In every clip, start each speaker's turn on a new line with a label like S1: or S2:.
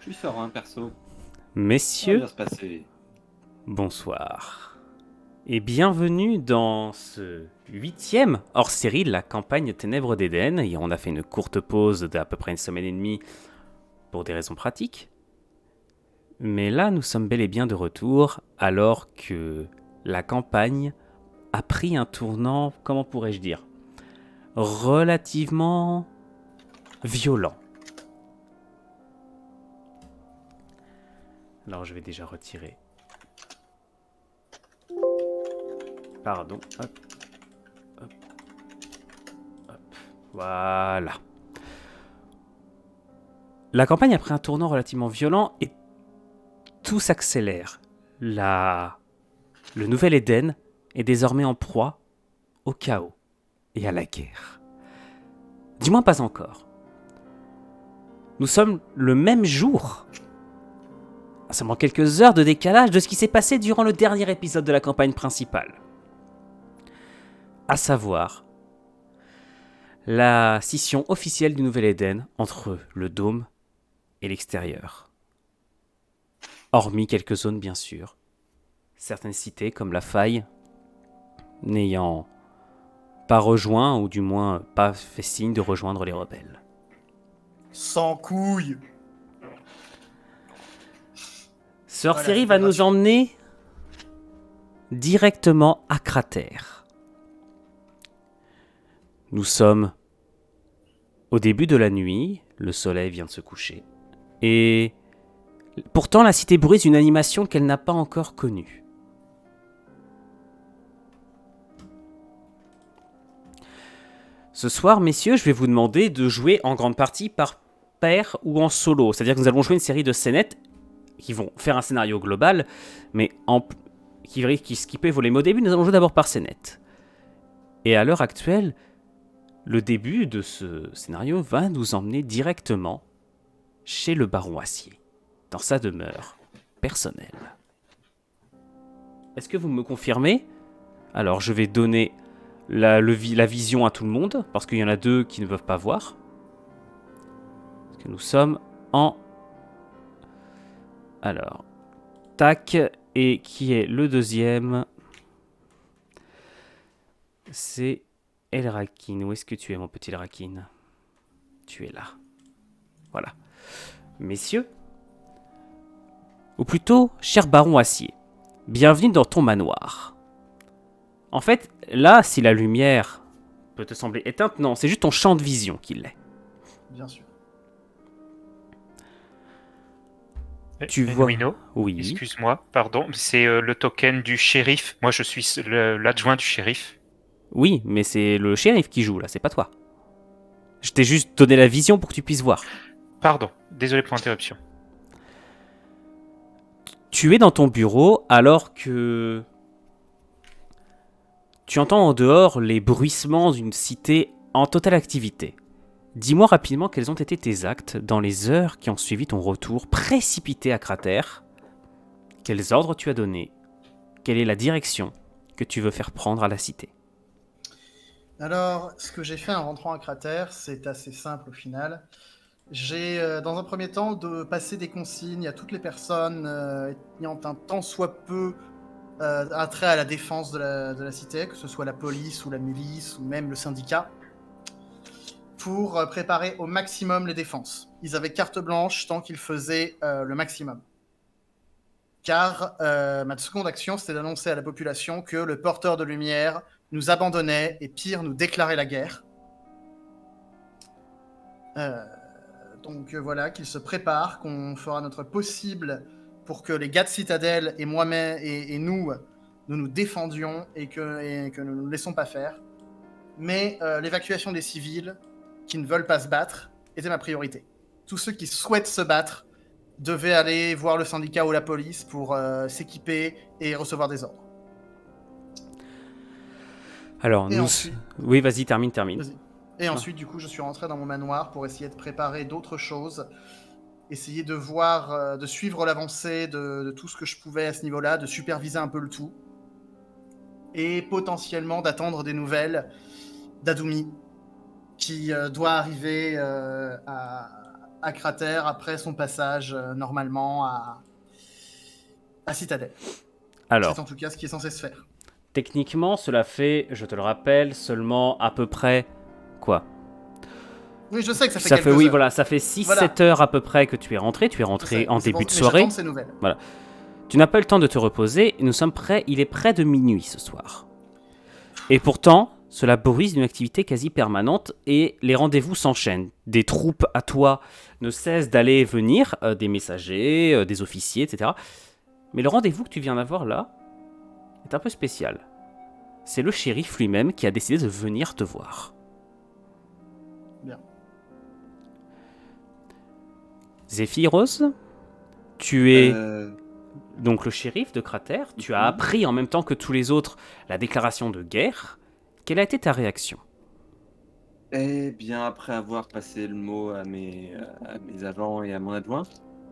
S1: Je suis serein, perso. Ça va
S2: Messieurs,
S1: bien se passer.
S2: bonsoir. Et bienvenue dans ce huitième hors-série de la campagne Ténèbres d'Éden. Et on a fait une courte pause d'à peu près une semaine et demie pour des raisons pratiques. Mais là, nous sommes bel et bien de retour alors que la campagne a pris un tournant, comment pourrais-je dire, relativement violent. Alors je vais déjà retirer. Pardon. Hop, hop, hop. Voilà. La campagne a pris un tournant relativement violent et tout s'accélère. Le nouvel Éden est désormais en proie au chaos et à la guerre. Du moins pas encore. Nous sommes le même jour, à seulement quelques heures de décalage de ce qui s'est passé durant le dernier épisode de la campagne principale. À savoir, la scission officielle du nouvel Éden entre le dôme et l'extérieur. Hormis quelques zones bien sûr. Certaines cités comme la faille n'ayant pas rejoint, ou du moins pas fait signe de rejoindre les rebelles.
S3: Sans couilles.
S2: Ce
S3: Voilà,
S2: hors-série
S3: c'était
S2: va nous
S3: gratuit.
S2: emmener directement à Cratère. Nous sommes au début de la nuit, le soleil vient de se coucher, et pourtant la cité brise une animation qu'elle n'a pas encore connue. Ce soir, messieurs, je vais vous demander de jouer en grande partie par paire ou en solo. C'est-à-dire que nous allons jouer une série de scénettes qui vont faire un scénario global, mais qui peut évoluer. Mais au début, nous allons jouer d'abord par scénettes. Et à l'heure actuelle, le début de ce scénario va nous emmener directement chez le baron Acier, dans sa demeure personnelle. Est-ce que vous me confirmez ? Alors, je vais donner la vision à tout le monde, parce qu'il y en a deux qui ne peuvent pas voir. Parce que nous sommes en... Alors, tac, et qui est le deuxième ? C'est Elrakin. Où est-ce que tu es, mon petit Elrakin ? Tu es là. Voilà. Messieurs, ou plutôt, cher baron Acier, bienvenue dans ton manoir. En fait, là, si la lumière peut te sembler éteinte, non, c'est juste ton champ de vision qui l'est.
S3: Bien sûr.
S2: Tu vois...
S4: Nuino,
S2: Oui.
S4: excuse-moi, pardon, c'est le token du shérif. Moi, je suis l'adjoint du shérif.
S2: Oui, mais c'est le shérif qui joue, là, c'est pas toi. Je t'ai juste donné la vision pour que tu puisses voir.
S4: Pardon, désolé pour l'interruption.
S2: Tu es dans ton bureau alors que... Tu entends en dehors les bruissements d'une cité en totale activité. Dis-moi rapidement quels ont été tes actes dans les heures qui ont suivi ton retour précipité à Cratère. Quels ordres tu as donnés ? Quelle est la direction que tu veux faire prendre à la cité ?
S3: Alors, ce que j'ai fait en rentrant à Cratère, c'est assez simple au final. J'ai, dans un premier temps, de passer des consignes à toutes les personnes ayant un tant soit peu attrait à la défense de la cité, que ce soit la police ou la milice ou même le syndicat, pour préparer au maximum les défenses. Ils avaient carte blanche tant qu'ils faisaient le maximum. Car ma seconde action, c'était d'annoncer à la population que le porteur de lumière nous abandonnait et pire, nous déclarait la guerre. Donc voilà, qu'ils se préparent, qu'on fera notre possible pour que les gars de Citadelle et moi-même et nous nous défendions et que nous ne nous laissons pas faire. Mais l'évacuation des civils qui ne veulent pas se battre était ma priorité. Tous ceux qui souhaitent se battre devaient aller voir le syndicat ou la police pour s'équiper et recevoir des ordres.
S2: Alors,
S3: Et
S2: nous...
S3: ensuite,
S2: Oui, vas-y, termine.
S3: vas-y. Et ensuite, du coup, je suis rentré dans mon manoir pour essayer de préparer d'autres choses, essayer de voir, de suivre l'avancée de tout ce que je pouvais à ce niveau-là, de superviser un peu le tout, et potentiellement d'attendre des nouvelles d'Adumi, qui doit arriver à Cratère après son passage normalement à Citadel.
S2: Alors,
S3: C'est en tout cas ce qui est censé se faire.
S2: techniquement, cela fait, je te le rappelle, seulement à peu près... Quoi?
S3: Oui, je sais que ça fait
S2: Ça
S3: quelques
S2: fait, oui,
S3: heures.
S2: voilà, ça fait 6-7
S3: Voilà.
S2: heures à peu près que tu es rentré. Tu es
S3: Je
S2: rentré
S3: sais,
S2: en
S3: mais c'est
S2: début
S3: pour-
S2: de
S3: mais
S2: soirée.
S3: j'attends de ces nouvelles.
S2: Tu n'as pas eu le temps de te reposer. Et il est près de minuit ce soir. Et pourtant, cela bruise d'une activité quasi permanente et les rendez-vous s'enchaînent. Des troupes à toi ne cessent d'aller et venir, des messagers, des officiers, etc. Mais le rendez-vous que tu viens d'avoir là est un peu spécial. C'est le shérif lui-même qui a décidé de venir te voir.
S3: Bien.
S2: Zéphyros, tu es
S1: Euh,
S2: donc le shérif de Cratère. Tu as
S1: Mhm.
S2: appris en même temps que tous les autres la déclaration de guerre. Quelle a été ta réaction?
S1: Eh bien, après avoir passé le mot à mes agents et à mon adjoint,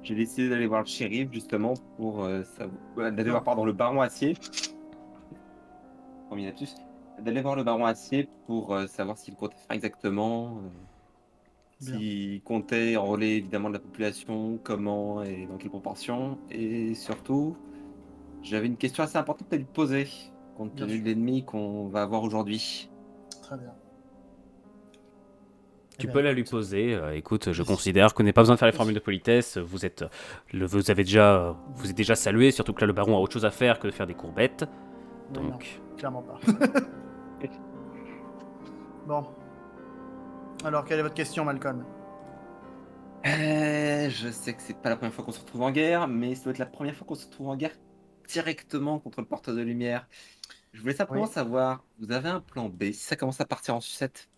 S1: j'ai décidé d'aller voir le shérif justement pour d'aller voir pardon, le baron Acier. Premier lapsus. D'aller voir le baron Acier pour savoir s'il comptait faire exactement,
S3: Bien.
S1: s'il comptait enrôler évidemment de la population, comment et dans quelle proportion. Et surtout, j'avais une question assez importante à lui poser, compte
S3: Bien
S1: tenu
S3: sûr.
S1: de l'ennemi qu'on va avoir aujourd'hui.
S3: Très bien.
S2: Tu
S3: Eh bien,
S2: peux la lui
S3: écoute,
S2: poser. Écoute, je
S3: Oui.
S2: considère que vous n'avez pas besoin de faire les
S3: Oui.
S2: formules de politesse. Vous êtes déjà salué, surtout que là le baron a autre chose à faire que de faire des courbettes.
S3: Oui, non,
S2: Donc,
S3: clairement pas. Bon. Alors, quelle est votre question, Malcolm?
S1: Je sais que c'est pas la première fois qu'on se retrouve en guerre, mais ça doit être la première fois qu'on se retrouve en guerre directement contre le porteur de lumière. Je voulais simplement
S3: Oui.
S1: savoir, vous avez un plan B si ça commence à partir en sucette?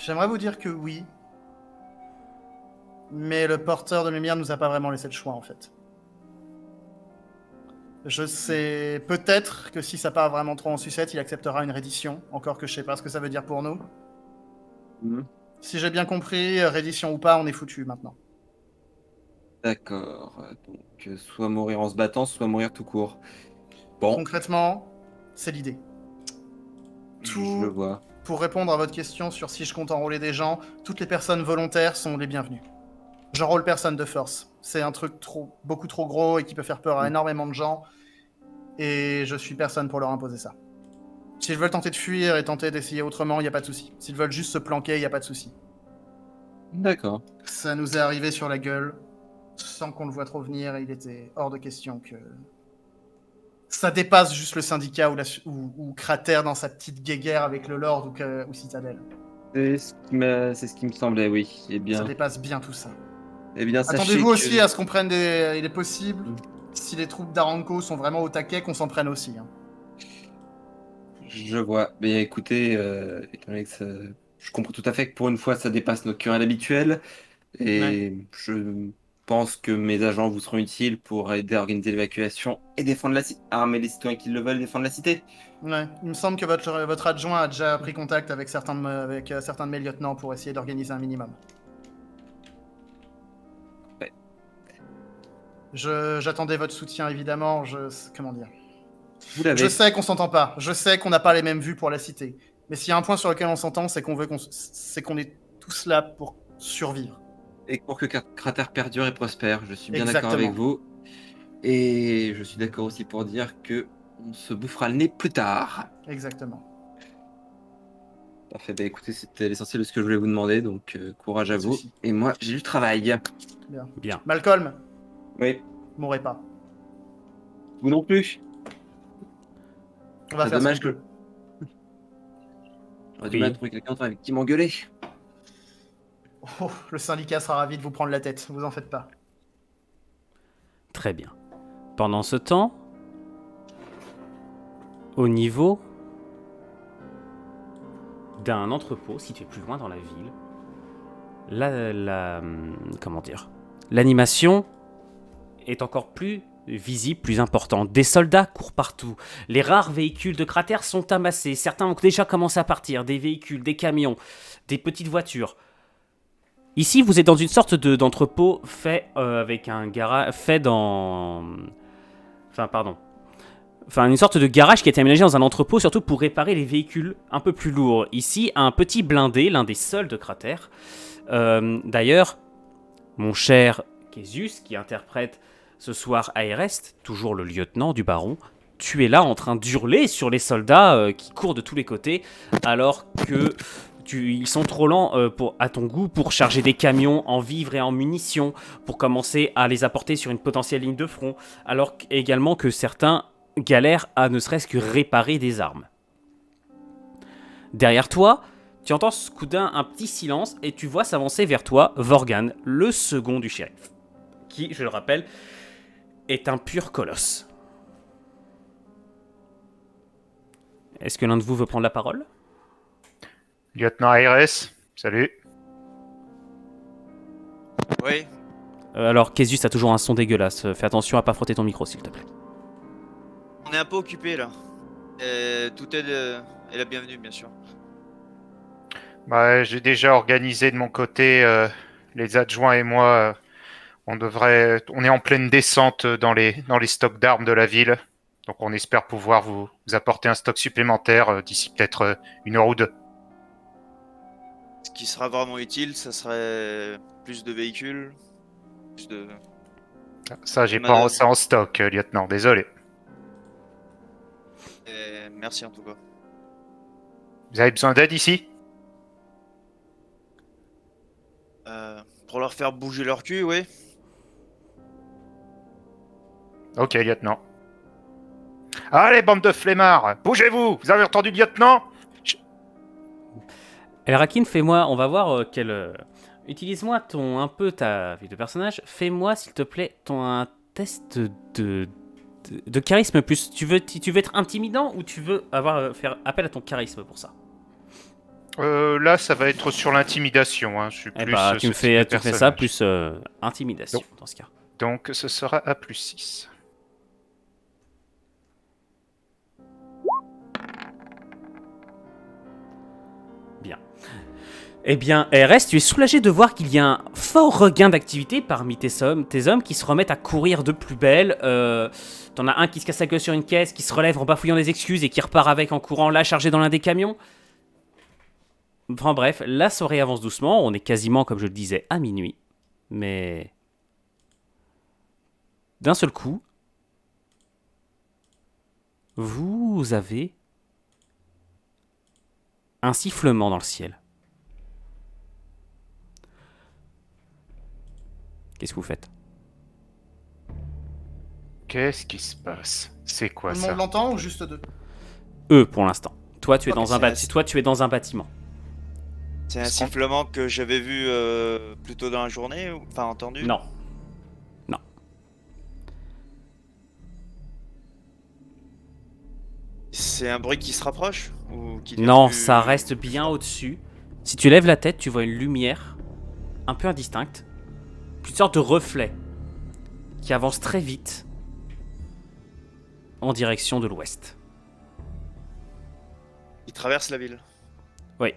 S3: J'aimerais vous dire que oui, mais le porteur de lumière nous a pas vraiment laissé le choix, en fait. Je sais peut-être que si ça part vraiment trop en sucette, il acceptera une reddition, encore que je sais pas ce que ça veut dire pour nous.
S1: Hmm.
S3: Si j'ai bien compris, reddition ou pas, on est foutu maintenant.
S1: D'accord. Donc, soit mourir en se battant, soit mourir tout court. Bon,
S3: Concrètement, c'est l'idée.
S1: je
S3: Tout
S1: vois.
S3: pour répondre à votre question sur si je compte enrôler des gens, toutes les personnes volontaires sont les bienvenues. J'enrôle personne de force. C'est un truc beaucoup trop gros et qui peut faire peur à énormément de gens. Et je suis personne pour leur imposer ça. S'ils veulent tenter de fuir et tenter d'essayer autrement, il n'y a pas de souci. S'ils veulent juste se planquer, il n'y a pas de souci.
S1: D'accord.
S3: Ça nous est arrivé sur la gueule, sans qu'on le voit trop venir, et il était hors de question que ça dépasse juste le syndicat ou Cratère dans sa petite guéguerre avec le Lord ou Citadel.
S1: C'est ce qui me semblait, oui.
S3: Ça dépasse bien tout ça.
S1: Eh bien, sachez
S3: Attendez-vous aussi
S1: que...
S3: à ce qu'on prenne des... Il est possible, si les troupes d'Aranco sont vraiment au taquet, qu'on s'en prenne aussi. Hein.
S1: Je vois. Mais écoutez, étant donné que je comprends tout à fait que pour une fois, ça dépasse notre querelle habituelle.
S3: Ouais.
S1: Et je pense que mes agents vous seront utiles pour aider à organiser l'évacuation et défendre la cité. Armer les citoyens qui le veulent, défendre la cité.
S3: Ouais. Il me semble que votre adjoint a déjà pris contact avec certains de mes lieutenants pour essayer d'organiser un minimum.
S1: Ouais.
S3: J'attendais votre soutien, évidemment. Comment dire?
S1: Vous l'avez.
S3: Je sais qu'on s'entend pas. Je sais qu'on n'a pas les mêmes vues pour la cité. Mais s'il y a un point sur lequel on s'entend, c'est qu'on est tous là pour survivre.
S1: Et pour que Cratère perdure et prospère, je suis bien d'accord
S3: Exactement.
S1: avec vous. Et je suis d'accord aussi pour dire que on se bouffera le nez plus tard.
S3: Exactement.
S1: Parfait, bah écoutez, c'était l'essentiel de ce que je voulais vous demander, donc courage
S3: Pas
S1: à
S3: de
S1: vous.
S3: souci.
S1: Et moi, j'ai du travail.
S2: bien.
S3: Malcolm,
S1: Oui,
S3: mourrez pas.
S1: vous non plus.
S3: On va
S1: C'est
S3: faire
S1: dommage
S3: ce qu'on
S1: que...
S3: peut.
S1: J'aurais du mal à
S2: Oui.
S1: trouver quelqu'un avec qui m'engueuler.
S3: Oh, le syndicat sera ravi de vous prendre la tête, vous en faites pas.
S2: Très bien. Pendant ce temps, au niveau d'un entrepôt situé plus loin dans la ville, comment dire, l'animation est encore plus visible, plus importante. Des soldats courent partout. Les rares véhicules de Cratère sont amassés. Certains ont déjà commencé à partir. Des véhicules, des camions, des petites voitures. Ici, vous êtes dans une sorte d'entrepôt fait avec un garage, fait dans... Enfin, pardon. une sorte de garage qui a été aménagé dans un entrepôt, surtout pour réparer les véhicules un peu plus lourds. Ici, un petit blindé, l'un des seuls de Cratère. D'ailleurs, mon cher Késus, qui interprète ce soir Aérest, toujours le lieutenant du baron, tu es là en train d'hurler sur les soldats qui courent de tous les côtés, alors que ils sont trop lents à ton goût pour charger des camions en vivres et en munitions, pour commencer à les apporter sur une potentielle ligne de front, alors également que certains galèrent à ne serait-ce que réparer des armes. Derrière toi, tu entends soudain un petit silence et tu vois s'avancer vers toi Vorgan, le second du shérif, qui, je le rappelle, est un pur colosse. Est-ce que l'un de vous veut prendre la parole ?
S4: Lieutenant ARS, salut.
S5: Oui,
S2: Alors, Késus a toujours un son dégueulasse. Fais attention à pas frotter ton micro, s'il te plaît.
S5: on est un peu occupé là. Toute aide est la bienvenue, bien sûr.
S4: Bah, j'ai déjà organisé de mon côté, les adjoints et moi, on est en pleine descente dans les stocks d'armes de la ville. Donc on espère pouvoir vous apporter un stock supplémentaire d'ici peut-être 1 heure ou 2.
S5: Ce qui sera vraiment utile, ça serait plus de véhicules, plus de...
S4: Ça, j'ai pas ça en stock, lieutenant, désolé.
S5: Merci en tout cas.
S4: Vous avez besoin d'aide ici ?
S5: Pour leur faire bouger leur cul, oui.
S4: Ok, lieutenant. Allez, bande de flemmards, bougez-vous! Vous avez entendu, lieutenant?
S2: Elrakin, fais-moi, on va voir utilise-moi ta vie de personnage. Fais-moi, s'il te plaît, un test de charisme plus. Tu veux être intimidant ou tu veux faire appel à ton charisme pour ça?
S4: Là, ça va être sur l'intimidation. Hein. Je suis
S2: Eh
S4: plus.
S2: bah, tu fais ça
S4: personnage.
S2: plus intimidation dans ce cas.
S4: Donc, ce sera à plus 6.
S2: Bien. Eh bien, RS, tu es soulagé de voir qu'il y a un fort regain d'activité parmi tes hommes qui se remettent à courir de plus belle. T'en as un qui se casse la gueule sur une caisse, qui se relève en bafouillant des excuses et qui repart avec en courant là chargé dans l'un des camions. Enfin bref, la soirée avance doucement, on est quasiment, comme je le disais, à minuit. Mais... d'un seul coup, vous avez un sifflement dans le ciel. Qu'est-ce que vous faites?
S4: Qu'est-ce qui se passe? C'est quoi
S3: Tout le
S4: ça?
S3: monde l'entend ou juste deux?
S2: Eux, pour l'instant. Toi, tu es
S5: Ok,
S2: dans un bâtiment.
S5: C'est un
S4: Est-ce qu'on-
S5: sifflement que j'avais vu plus tôt dans la journée, enfin entendu.
S2: Non.
S5: C'est un bruit qui se rapproche ou qui devient
S2: Non,
S5: plus-
S2: ça reste bien au-dessus. Si tu lèves la tête, tu vois une lumière un peu indistincte. Une sorte de reflet qui avance très vite en direction de l'ouest.
S5: Il traverse la ville.
S2: Oui.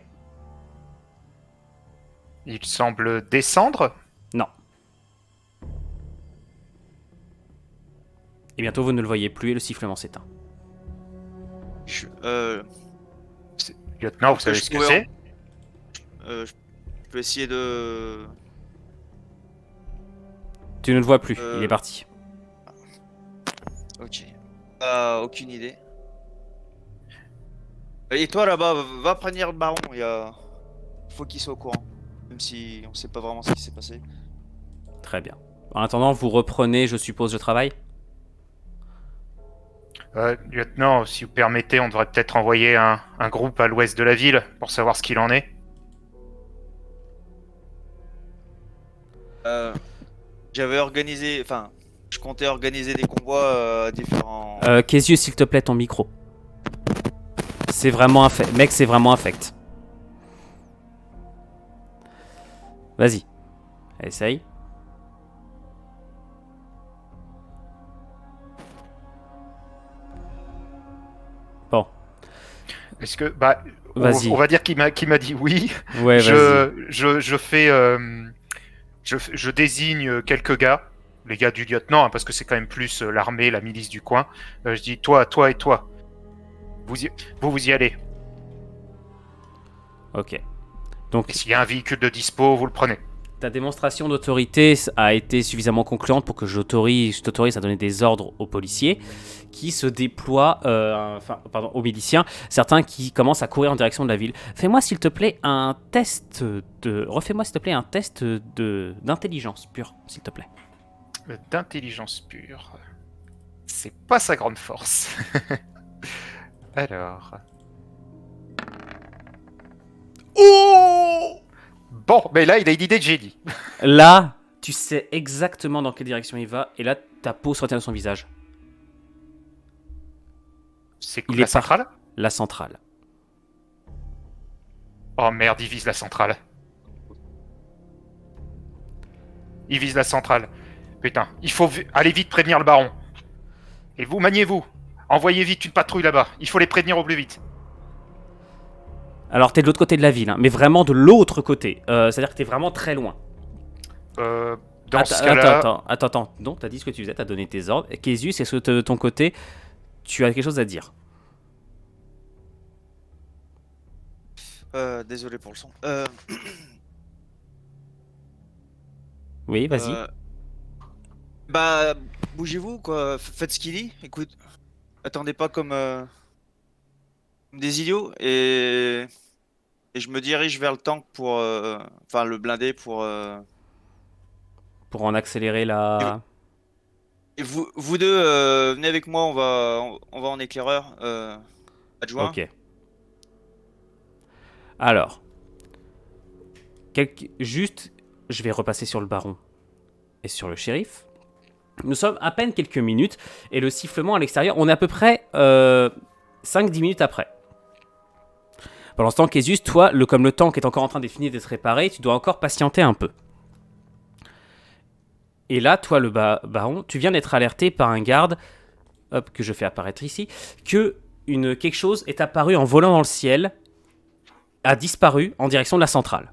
S4: Il semble descendre?
S2: Non. Et bientôt, vous ne le voyez plus et le sifflement s'éteint.
S4: Lieutenant, vous savez
S5: je
S4: ce que
S5: pourrais
S4: c'est?
S5: je peux essayer de...
S2: Tu ne le vois plus, il est parti.
S5: Ok. Aucune idée. Et toi là-bas, va prévenir le baron, faut qu'il soit au courant. Même si on sait pas vraiment ce qui s'est passé.
S2: Très bien. En attendant, vous reprenez, je suppose, le travail?
S4: Lieutenant, si vous permettez, on devrait peut-être envoyer un groupe à l'ouest de la ville pour savoir ce qu'il en est.
S5: J'avais organisé... Enfin, je comptais organiser des convois différents...
S2: Kézieux, s'il te plaît, ton micro. C'est vraiment infect. Mec, c'est vraiment infect. Vas-y. Essaye. Bon.
S4: Est-ce que... Bah,
S2: Vas-y.
S4: on va dire qu'il m'a dit oui.
S2: Ouais, vas-y.
S4: Je désigne quelques gars les gars du lieutenant, hein, parce que c'est quand même plus l'armée, la milice du coin. Je dis toi, toi et toi. Vous y allez.
S2: Ok. Donc,
S4: Et s'il y a un véhicule de dispo, vous le prenez.
S2: ta démonstration d'autorité a été suffisamment concluante pour que je t'autorise à donner des ordres aux policiers qui se déploient, aux miliciens, certains qui commencent à courir en direction de la ville. Refais-moi s'il te plaît un test d'intelligence pure, s'il te plaît.
S4: D'intelligence pure. C'est pas sa grande force. Alors. Oh! Bon, mais là, il a une idée de génie.
S2: Là, tu sais exactement dans quelle direction il va, et là, ta peau se retient de son visage.
S4: C'est
S2: Il
S4: la
S2: est par-
S4: centrale?
S2: La centrale.
S4: Oh merde, il vise la centrale. Il vise la centrale. Putain, il faut aller vite prévenir le baron. Et vous, maniez-vous. Envoyez vite une patrouille là-bas. Il faut les prévenir au plus vite.
S2: Alors, t'es de l'autre côté de la ville, hein, mais vraiment de l'autre côté. C'est-à-dire que t'es vraiment très loin.
S4: Dans ce cas-là...
S2: Attends. Donc, t'as dit ce que tu faisais, t'as donné tes ordres. Késus, est-ce que de ton côté, tu as quelque chose à dire?
S5: Désolé pour le son.
S2: Oui, vas-y.
S5: Bah, bougez-vous, quoi. Faites ce qu'il dit. Écoute, attendez pas comme des idiots. Et je me dirige vers le tank pour... Enfin, le blindé pour...
S2: Pour en accélérer la...
S5: Et vous deux, venez avec moi, on va en éclaireur. Adjoint.
S2: Ok. Alors. Juste, je vais repasser sur le baron et sur le shérif. Nous sommes à peine quelques minutes et le sifflement à l'extérieur, on est à peu près 5-10 minutes après. Pendant ce temps, Késus, toi, comme le tank est encore en train de finir d'être réparé, tu dois encore patienter un peu. Et là, toi, le baron, tu viens d'être alerté par un garde, hop, que je fais apparaître ici, que quelque chose est apparu en volant dans le ciel, a disparu en direction de la centrale.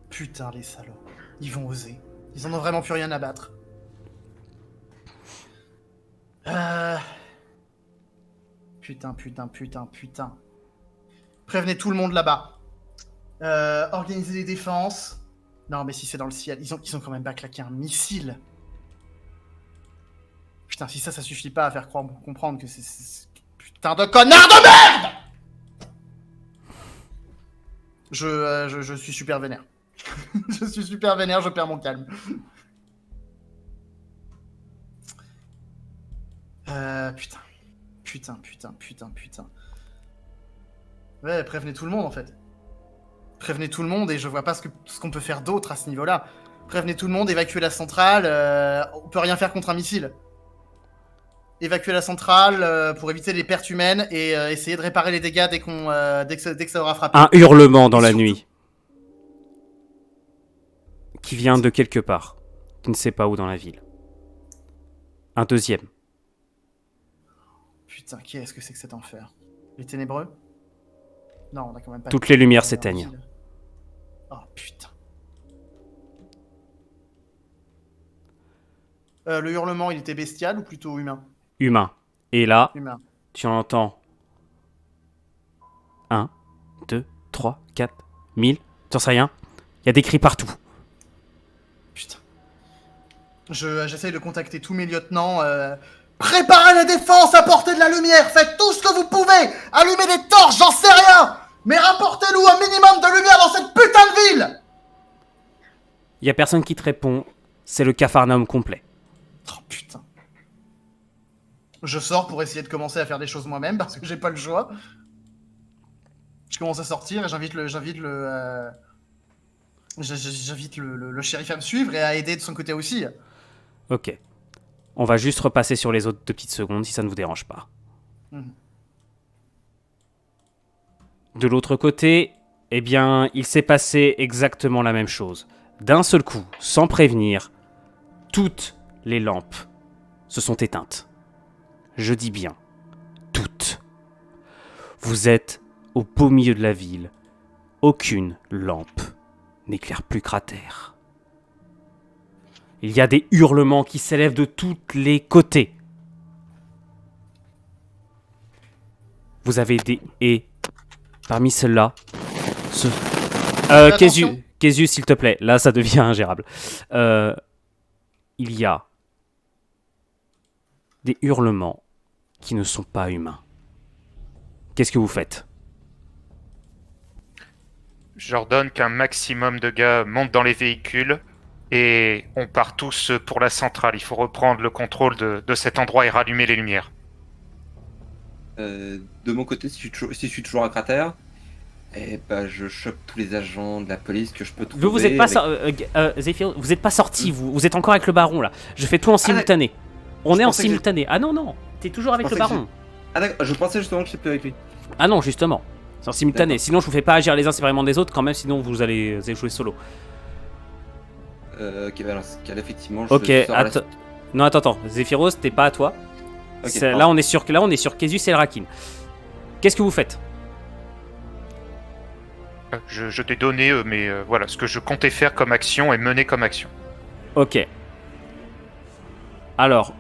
S3: Putain, les salauds. Ils vont oser. Ils en ont vraiment plus rien à battre. Putain. Prévenez tout le monde là-bas. Organisez les défenses. Non, mais si c'est dans le ciel, ils ont quand même pas claqué un missile. Putain, si ça suffit pas à faire comprendre que c'est... Putain de connard de merde. Je suis super vénère. Je suis super vénère, je perds mon calme. Putain. Ouais, prévenez tout le monde en fait. Prévenez tout le monde et je vois pas ce qu'on peut faire d'autre à ce niveau-là. Prévenez tout le monde, évacuez la centrale, on peut rien faire contre un missile. Évacuer la centrale pour éviter les pertes humaines et essayer de réparer les dégâts dès que ça aura frappé.
S2: Un hurlement dans la
S3: Surtout.
S2: nuit. Qui vient de quelque part. Tu ne sais pas où dans la ville. Un deuxième.
S3: Putain, qu'est-ce que c'est que cet enfer? Les ténébreux? Non, on a quand même pas...
S2: Toutes les lumières s'éteignent.
S3: Oh putain. Le hurlement, il était bestial ou plutôt humain?
S2: Humain. Et là,
S3: Humain.
S2: tu en entends 1, 2, 3, 4, 1000. T'en sais rien. Il y a des cris partout.
S3: Putain. J'essaye de contacter tous mes lieutenants. Préparez les défenses, apportez de la lumière, faites tout ce que vous pouvez. Allumez des torches, j'en sais rien. Mais rapportez-nous un minimum de lumière dans cette putain de ville.
S2: Il y a personne qui te répond. C'est le capharnaüm complet.
S3: Oh putain. Je sors pour essayer de commencer à faire des choses moi-même parce que j'ai pas le choix. Je commence à sortir et j'invite le shérif à me suivre et à aider de son côté aussi.
S2: Ok. On va juste repasser sur les autres 2 petites secondes si ça ne vous dérange pas. De l'autre côté, eh bien, il s'est passé exactement la même chose. D'un seul coup, sans prévenir, toutes les lampes se sont éteintes. Je dis bien, toutes. Vous êtes au beau milieu de la ville. Aucune lampe n'éclaire plus Cratère. Il y a des hurlements qui s'élèvent de tous les côtés. Vous avez des... Et parmi ceux-là...
S3: attention.
S2: Késus, s'il te plaît. Là, ça devient ingérable. Il y a des hurlements qui ne sont pas humains. Qu'est-ce que vous faites?
S4: J'ordonne qu'un maximum de gars montent dans les véhicules et on part tous pour la centrale. Il faut reprendre le contrôle de cet endroit et rallumer les lumières.
S1: De mon côté, si je suis toujours à Cratère, je chope tous les agents de la police que je peux trouver.
S2: Vous êtes pas Zephyr, vous êtes pas sorti, vous êtes encore avec le baron là. Je fais tout en simultané. On est en simultané. Ah non, t'es toujours avec le baron.
S1: Ah d'accord, je pensais justement que j'étais plus avec lui.
S2: Ah non, justement. C'est en simultané. Sinon, je vous fais pas agir les uns séparément des autres quand même, sinon vous allez jouer solo.
S1: Ok, bah dans ce cas-là, effectivement,
S2: Ok,
S1: je sors
S2: attends. Non, attends. Zephyros, t'es pas à toi.
S1: Ok,
S2: Là, on est sur Késus et Elrakin. Qu'est-ce que vous faites?
S4: Je t'ai donné voilà, ce que je comptais faire comme action et mener comme action.
S2: Ok. Alors,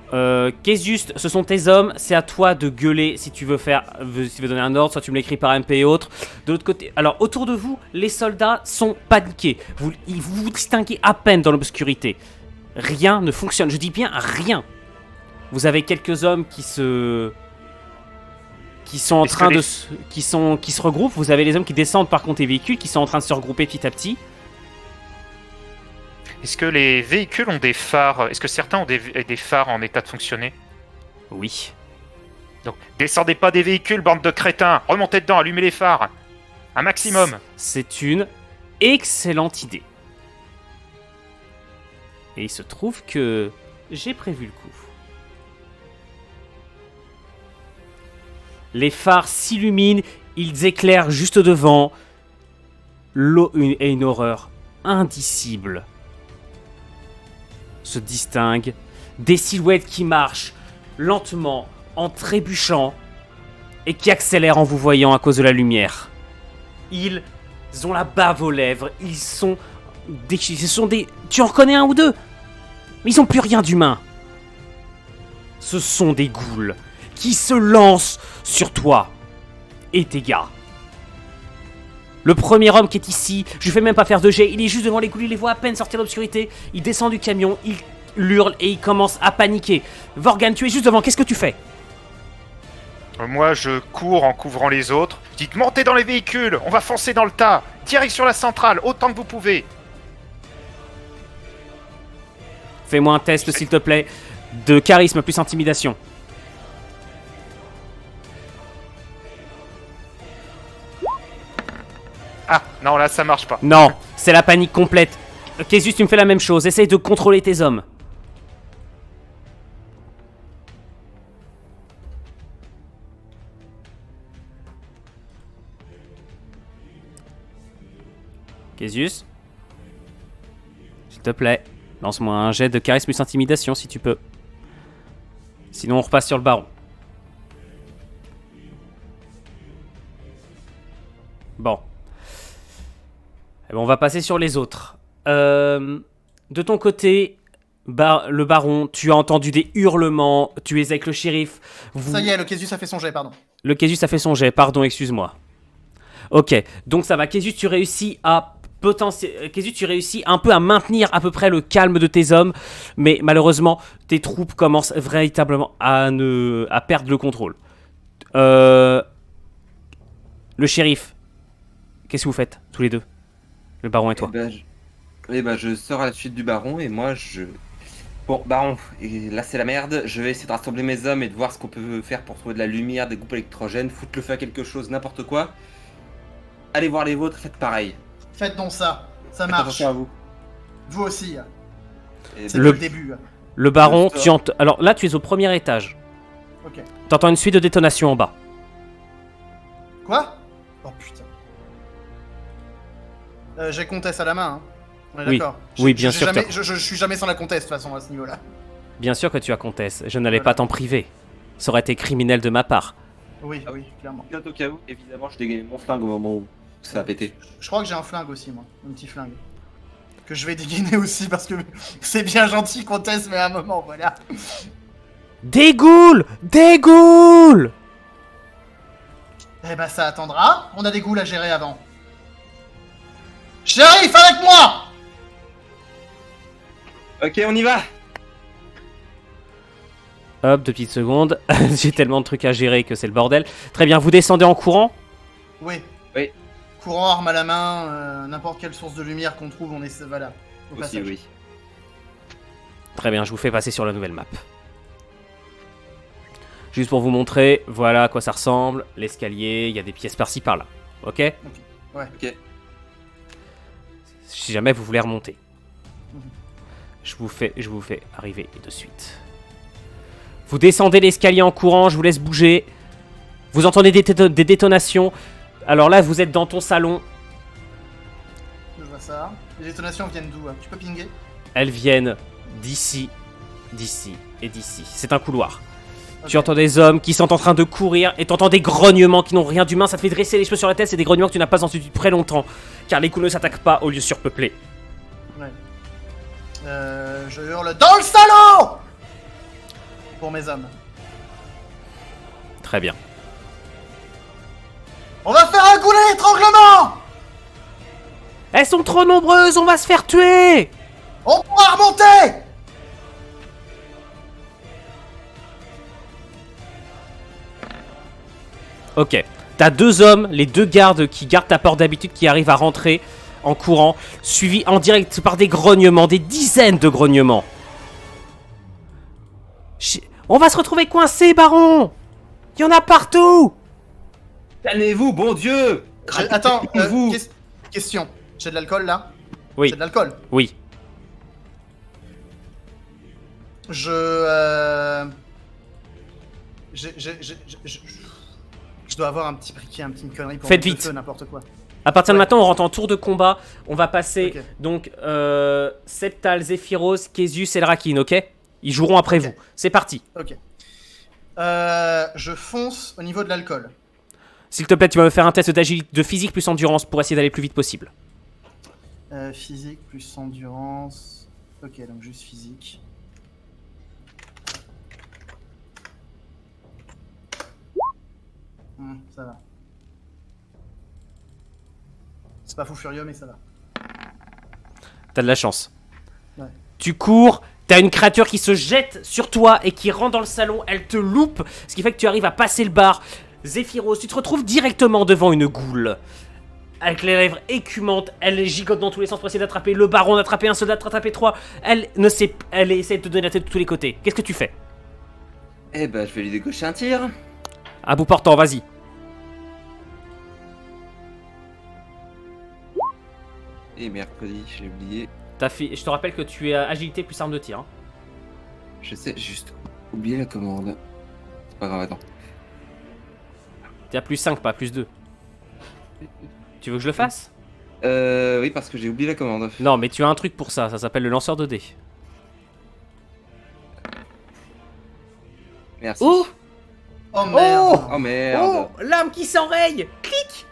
S2: Késus, ce sont tes hommes. C'est à toi de gueuler si tu veux donner un ordre. Soit tu me l'écris par MP et autres. De l'autre côté, alors autour de vous, les soldats sont paniqués. Vous vous distinguez à peine dans l'obscurité. Rien ne fonctionne. Je dis bien rien. Vous avez quelques hommes qui se regroupent. Vous avez les hommes qui descendent par contre les véhicules, qui sont en train de se regrouper petit à petit.
S4: Est-ce que les véhicules ont des phares? Est-ce que certains ont des phares en état de fonctionner?
S2: Oui.
S4: Donc, descendez pas des véhicules, bande de crétins. Remontez dedans, allumez les phares. Un maximum.
S2: C'est une excellente idée. Et il se trouve que j'ai prévu le coup. Les phares s'illuminent, ils éclairent juste devant. L'eau et une horreur indicible se distinguent. Des silhouettes qui marchent lentement, en trébuchant, et qui accélèrent en vous voyant à cause de la lumière. Ils ont la bave aux lèvres, ils sont des... Tu en reconnais un ou deux? Mais ils n'ont plus rien d'humain. Ce sont des ghouls qui se lancent sur toi et tes gars. Le premier homme qui est ici, je lui fais même pas faire de jet, il est juste devant les ghouls, il les voit à peine sortir de l'obscurité, il descend du camion, il hurle et il commence à paniquer. Vorgan, tu es juste devant, qu'est-ce que tu fais?
S4: Moi, je cours en couvrant les autres. Dites, montez dans les véhicules, on va foncer dans le tas. Direction la centrale, autant que vous pouvez.
S2: Fais-moi un test, s'il te plaît, de charisme plus intimidation.
S4: Ah, non, là, ça marche pas.
S2: Non, c'est la panique complète. Késus, tu me fais la même chose, essaye de contrôler tes hommes. Késus, s'il te plaît, lance-moi un jet de charisme plus intimidation si tu peux. Sinon on repasse sur le baron. Bon. Eh ben, on va passer sur les autres. De ton côté, le baron, tu as entendu des hurlements, tu es avec le shérif.
S3: Ça y est, le Késus a fait son jet, pardon.
S2: Le Késus a fait son jet, pardon, excuse-moi. Ok, donc ça va. Késus, tu réussis un peu à maintenir à peu près le calme de tes hommes, mais malheureusement, tes troupes commencent véritablement à perdre le contrôle. Le shérif, qu'est-ce que vous faites, tous les deux? Le baron et toi.
S1: Je sors à la suite du baron et moi Bon, baron, et là c'est la merde, je vais essayer de rassembler mes hommes et de voir ce qu'on peut faire pour trouver de la lumière, des groupes électrogènes, foutre le feu à quelque chose, n'importe quoi. Allez voir les vôtres, faites pareil.
S3: Faites donc ça
S1: Faites
S3: marche.
S1: attention à vous.
S3: Vous aussi.
S1: Et
S3: C'est
S2: Le-
S3: le début.
S2: Le baron,
S1: Je sors.
S2: alors là tu es au premier étage.
S3: Ok.
S2: T'entends une suite de détonations en bas.
S3: Quoi? Oh putain. J'ai comtesse à la main, hein. On est
S2: Oui.
S3: d'accord.
S2: Oui, bien sûr,
S3: Je suis jamais sans la comtesse, de toute façon, à ce niveau-là.
S2: Bien sûr que tu as comtesse, je n'allais
S3: Voilà.
S2: pas t'en priver. Ça aurait été criminel de ma part.
S3: Oui,
S1: Ah oui.
S3: oui, clairement.
S1: Bien au cas où, évidemment, je dégaine mon flingue au moment où ça a pété.
S3: Je crois que j'ai un flingue aussi, moi. Un petit flingue. que je vais dégainer aussi parce que c'est bien gentil qu'on teste, mais à un moment, voilà.
S2: Des ghouls! Des ghouls!
S3: Eh ben ça attendra, on a des ghouls à gérer avant. Shérif, avec moi!
S1: Ok, on y va.
S2: Hop, 2 petites secondes. J'ai tellement de trucs à gérer que c'est le bordel. Très bien, vous descendez en courant?
S3: Oui.
S1: Oui.
S3: Courant, arme à la main, n'importe quelle source de lumière qu'on trouve, on est... Voilà. Au
S1: Aussi,
S3: passage.
S1: oui.
S2: Très bien, je vous fais passer sur la nouvelle map. Juste pour vous montrer, voilà à quoi ça ressemble. L'escalier, il y a des pièces par-ci par-là. Ok?
S3: Ouais.
S1: Ok.
S2: Si jamais vous voulez remonter.
S3: Mhm.
S2: Je vous fais arriver de suite. Vous descendez l'escalier en courant, je vous laisse bouger. Vous entendez des détonations. Alors là, vous êtes dans ton salon.
S3: Je vois ça. Les détonations viennent d'où? Tu peux pinguer?
S2: Elles viennent d'ici, d'ici et d'ici. C'est un couloir.
S3: Ok.
S2: Tu entends des hommes qui sont en train de courir et t'entends des grognements qui n'ont rien d'humain. Ça te fait dresser les cheveux sur la tête. C'est des grognements que tu n'as pas entendus depuis très longtemps. Car les ghouls ne s'attaquent pas aux lieux surpeuplés.
S3: Ouais. Je hurle dans le salon! Pour mes hommes.
S2: Très bien.
S3: On va faire un goulet d'étranglement!
S2: Elles sont trop nombreuses, on va se faire tuer!
S3: On pourra remonter!
S2: Ok. T'as 2 hommes, les 2 gardes qui gardent ta porte d'habitude, qui arrivent à rentrer en courant, suivis en direct par des grognements, des dizaines de grognements. On va se retrouver coincés, baron! Il y en a partout!
S1: Calmez-vous, bon Dieu.
S3: Attends,
S1: vous.
S3: question. J'ai de l'alcool là?
S2: Oui,
S3: J'ai de l'alcool.
S2: oui.
S3: Je dois avoir un petit briquet, un petit connerie pour
S2: Faites
S3: mettre le
S2: vite.
S3: feu, n'importe quoi.
S2: À partir de
S3: Ouais.
S2: maintenant, on rentre en tour de combat. On va passer
S3: Ok.
S2: donc Septal, Zephyros, Késius et Elrakin, ok? Ils joueront après
S3: Ok.
S2: vous. C'est parti.
S3: Ok. Je fonce au niveau de l'alcool.
S2: S'il te plaît, tu vas me faire un test d'agilité, de physique plus endurance pour essayer d'aller le plus vite possible.
S3: Physique plus endurance. Ok, donc juste physique. Ça va. C'est pas fou furieux, mais ça va.
S2: T'as de la chance.
S3: Ouais.
S2: Tu cours, t'as une créature qui se jette sur toi et qui rentre dans le salon, elle te loupe, ce qui fait que tu arrives à passer le bar. Zephyros, tu te retrouves directement devant une goule. Avec les lèvres écumantes, elle gigote dans tous les sens pour essayer d'attraper le baron, d'attraper un soldat, d'attraper 3. Elle essaie de te donner la tête de tous les côtés. Qu'est-ce que tu fais?
S1: Eh ben, je vais lui décocher un tir.
S2: À bout portant, vas-y.
S1: Et mercredi, j'ai oublié.
S2: Je te rappelle que tu es à agilité plus arme de tir. Hein.
S1: Je sais, j'ai juste oublié la commande. C'est pas grave, attends.
S2: T'es à plus 5, pas plus 2. Tu veux que je le fasse?
S1: Oui, parce que j'ai oublié la commande.
S2: Non, mais tu as un truc pour ça, ça s'appelle le lanceur de dés.
S1: Merci.
S2: Oh!
S3: Oh merde!
S1: Oh merde.
S2: Oh, l'âme qui s'enraye! Clic!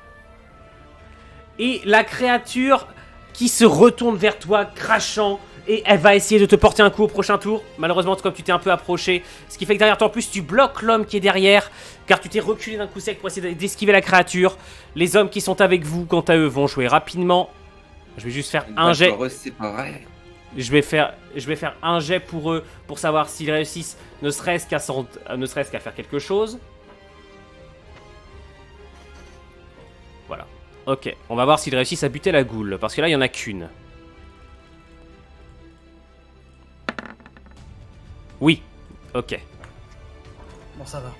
S2: Et la créature qui se retourne vers toi, crachant, et elle va essayer de te porter un coup au prochain tour. Malheureusement, comme tu t'es un peu approché, ce qui fait que derrière toi, en plus, tu bloques l'homme qui est derrière, car tu t'es reculé d'un coup sec pour essayer d'esquiver la créature. Les hommes qui sont avec vous, quant à eux, vont jouer rapidement. Je vais juste faire un jet.
S1: C'est pas vrai.
S2: Je vais faire un jet pour eux, pour savoir s'ils réussissent, ne serait-ce qu'à faire quelque chose. Voilà. Ok, on va voir s'ils réussissent à buter la goule, parce que là, il n'y en a qu'une. Oui, ok.
S3: Bon, ça va.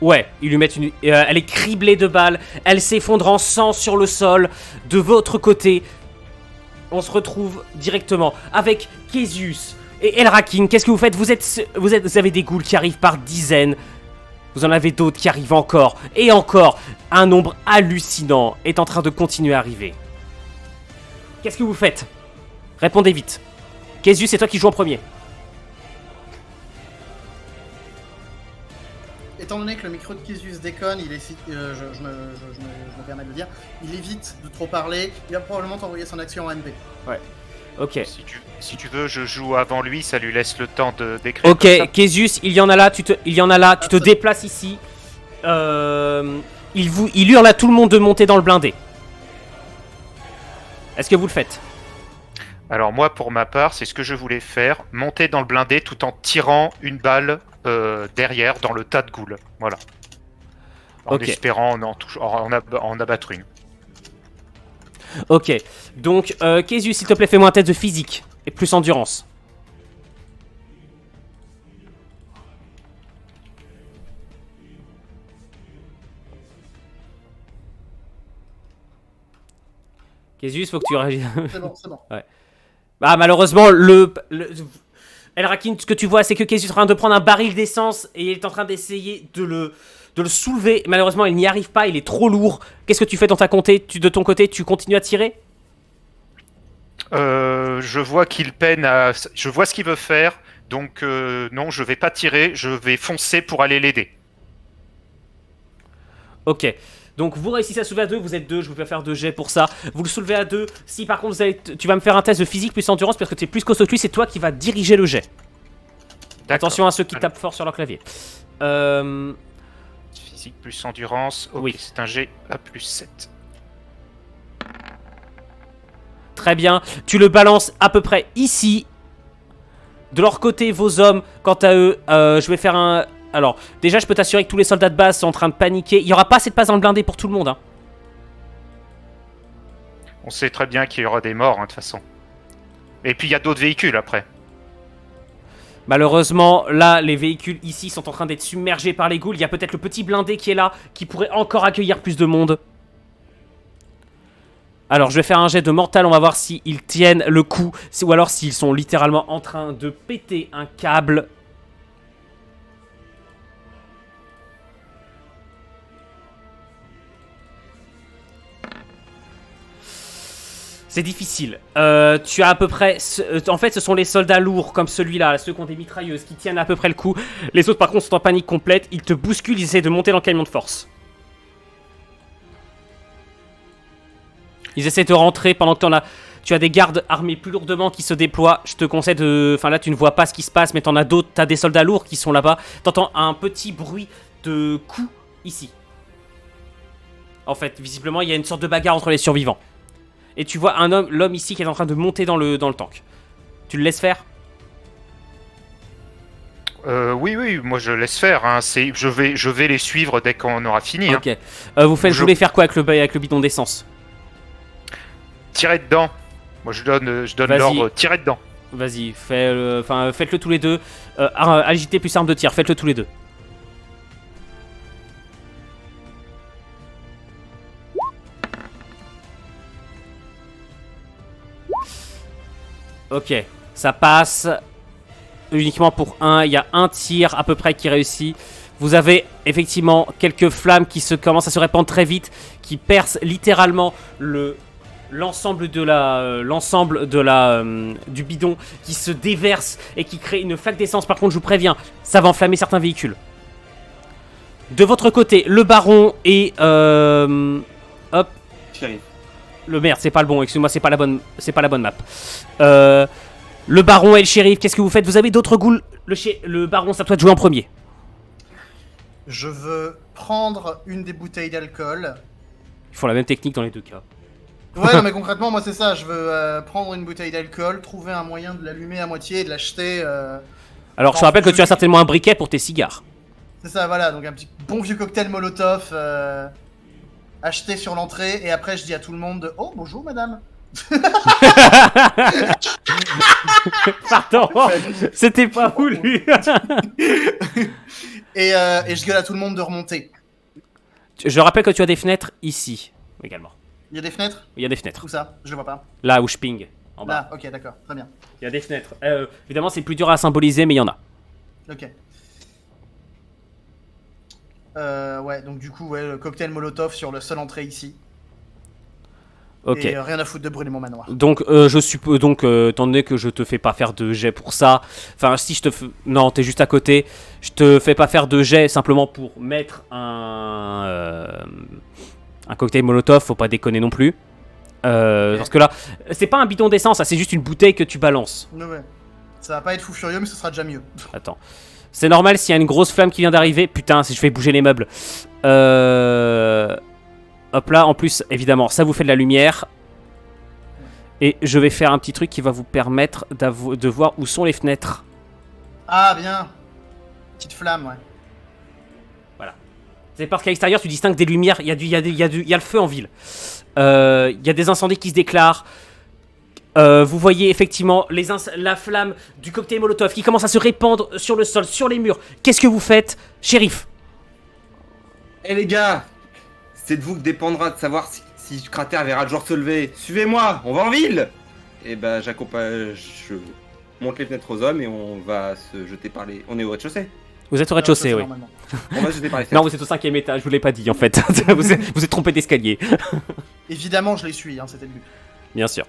S2: Ouais, ils lui mettent une... elle est criblée de balles, elle s'effondre en sang sur le sol. De votre côté, on se retrouve directement avec Késius et Elrakin. Qu'est-ce que vous faites? Vous avez des ghouls qui arrivent par dizaines. Vous en avez d'autres qui arrivent encore. Et encore, un nombre hallucinant est en train de continuer à arriver. Qu'est-ce que vous faites? Répondez vite. Késius, c'est toi qui joues en premier.
S3: étant donné que le micro de Kézius déconne, il est, je me permets de le dire, il évite de trop parler, il va probablement t'envoyer son action en MP.
S2: Ok.
S4: Si tu veux, je joue avant lui, ça lui laisse le temps de d'écrire.
S2: Ok, Kézius, il y en a là, tu te déplaces ici. Il hurle à tout le monde de monter dans le blindé. Est-ce que vous le faites?
S4: Alors moi, pour ma part, c'est ce que je voulais faire, monter dans le blindé tout en tirant une balle derrière dans le tas de ghouls. Voilà. En
S2: Ok.
S4: espérant en abattre une.
S2: Ok, donc Kézius, s'il te plaît, fais-moi un test de physique et plus endurance. Kézius, faut que tu réagisses.
S3: C'est bon, c'est bon.
S2: Bah malheureusement, Elrakin, ce que tu vois, c'est que Kézius est en train de prendre un baril d'essence et il est en train d'essayer de le soulever. Malheureusement, il n'y arrive pas, il est trop lourd. Qu'est-ce que tu fais dans ta comté? De ton côté, tu continues à tirer?
S4: Je vois qu'il peine à... Je vois ce qu'il veut faire, donc non, je vais pas tirer, je vais foncer pour aller l'aider.
S2: Ok. Donc vous réussissez à soulever à deux, vous êtes deux, je vous fais faire 2 jets pour ça. Vous le soulevez à deux. Si par contre tu vas me faire un test de physique plus endurance parce que tu es plus costaud que lui, c'est toi qui vas diriger le jet. Attention à ceux qui tapent fort sur leur clavier.
S4: Physique plus endurance, ok,
S2: Oui.
S4: c'est un G à plus 7.
S2: Très bien. Tu le balances à peu près ici. De leur côté, vos hommes, quant à eux, je vais faire un... Alors, déjà, je peux t'assurer que tous les soldats de base sont en train de paniquer. Il n'y aura pas assez de place dans le blindé pour tout le monde. Hein.
S4: On sait très bien qu'il y aura des morts, hein, de toute façon. Et puis il y a d'autres véhicules après.
S2: Malheureusement, là, les véhicules ici sont en train d'être submergés par les ghouls. Il y a peut-être le petit blindé qui est là, qui pourrait encore accueillir plus de monde. Alors, je vais faire un jet de mental. On va voir s'ils tiennent le coup. Ou alors s'ils sont littéralement en train de péter un câble. C'est difficile. Tu as à peu près... En fait, ce sont les soldats lourds, comme celui-là, ceux qui ont des mitrailleuses, qui tiennent à peu près le coup. Les autres, par contre, sont en panique complète. Ils te bousculent, ils essaient de monter dans le camion de force. Ils essaient de rentrer pendant que tu as des gardes armés plus lourdement qui se déploient. Je te conseille de... Enfin là, tu ne vois pas ce qui se passe, mais t'en as d'autres. T'as des soldats lourds qui sont là-bas. T'entends un petit bruit de coups ici. En fait, visiblement, il y a une sorte de bagarre entre les survivants. Et tu vois l'homme ici qui est en train de monter dans le tank. Tu le laisses faire?
S4: Oui, moi je laisse faire. Hein. Je vais les suivre dès qu'on aura fini.
S2: Ok. Vous voulez faire quoi avec le bidon d'essence?
S4: Tirez dedans. Moi je donne l'ordre, tirez dedans.
S2: Vas-y, faites-le tous les deux. Agité plus arme de tir, faites-le tous les deux. Ok, ça passe uniquement pour un. Il y a un tir à peu près qui réussit. Vous avez effectivement quelques flammes qui commencent à se répandre très vite, qui percent littéralement l'ensemble du bidon, qui se déverse et qui crée une flaque d'essence. Par contre, je vous préviens, ça va enflammer certains véhicules. De votre côté, le baron et hop.
S1: Shérif.
S2: Merde, c'est pas le bon, excuse-moi, c'est pas la bonne map. Le baron et le shérif, qu'est-ce que vous faites? Vous avez d'autres ghouls? Le baron, c'est à toi de jouer en premier.
S3: Je veux prendre une des bouteilles d'alcool.
S2: Ils font la même technique dans les deux cas.
S3: Ouais, non, mais concrètement, moi c'est ça. Je veux prendre une bouteille d'alcool, trouver un moyen de l'allumer à moitié et de l'acheter.
S2: Alors, je te rappelle que tu as certainement un briquet pour tes cigares.
S3: C'est ça, voilà. Donc un petit bon vieux cocktail Molotov acheté sur l'entrée. Et après, je dis à tout le monde oh, bonjour madame.
S2: Pardon, c'était pas voulu.
S3: et je gueule à tout le monde de remonter.
S2: Je rappelle que tu as des fenêtres ici également.
S3: Il y a des fenêtres?
S2: Il y a des fenêtres.
S3: Où ça? Je le vois pas.
S2: Là où je ping, en bas.
S3: Ah, ok, d'accord, très bien.
S2: Il y a des fenêtres. Évidemment, c'est plus dur à symboliser, mais il y en a.
S3: Ok. Ouais, donc du coup, ouais, le cocktail Molotov sur la seule entrée ici.
S2: Ok.
S3: Et rien à foutre de brûler mon manoir.
S2: Donc, je suppose, donc, étant donné que je te fais pas faire de jet pour ça, enfin, si je te fais, non, t'es juste à côté, je te fais pas faire de jet simplement pour mettre un cocktail Molotov, faut pas déconner non plus. Parce que là, c'est pas un bidon d'essence, c'est juste une bouteille que tu balances.
S3: Ouais. Ça va pas être fou furieux, mais ce sera déjà mieux.
S2: Attends. C'est normal s'il y a une grosse flamme qui vient d'arriver. Putain, si je fais bouger les meubles. Hop là, en plus, évidemment, ça vous fait de la lumière. Et je vais faire un petit truc qui va vous permettre de voir où sont les fenêtres.
S3: Ah, bien. Petite flamme, ouais.
S2: C'est parce qu'à l'extérieur, tu distingues des lumières. Il y a le feu en ville. Il y a des incendies qui se déclarent. Vous voyez effectivement la flamme du cocktail Molotov qui commence à se répandre sur le sol, sur les murs. Qu'est-ce que vous faites, shérif?
S1: Eh les gars, c'est de vous que dépendra de savoir si le cratère verra le jour se lever. Suivez-moi, on va en ville. Et bah j'accompagne, je monte les fenêtres aux hommes et on va se jeter par les... On est au rez-de-chaussée.
S2: Vous êtes au rez-de-chaussée, oui.
S3: Normalement.
S1: On va se jeter par les
S2: Non,
S1: fenêtres.
S2: vous êtes au 5e étage, je vous l'ai pas dit en fait. vous êtes trompé d'escalier.
S3: Évidemment, je les suis, hein, c'était le but.
S2: Bien sûr.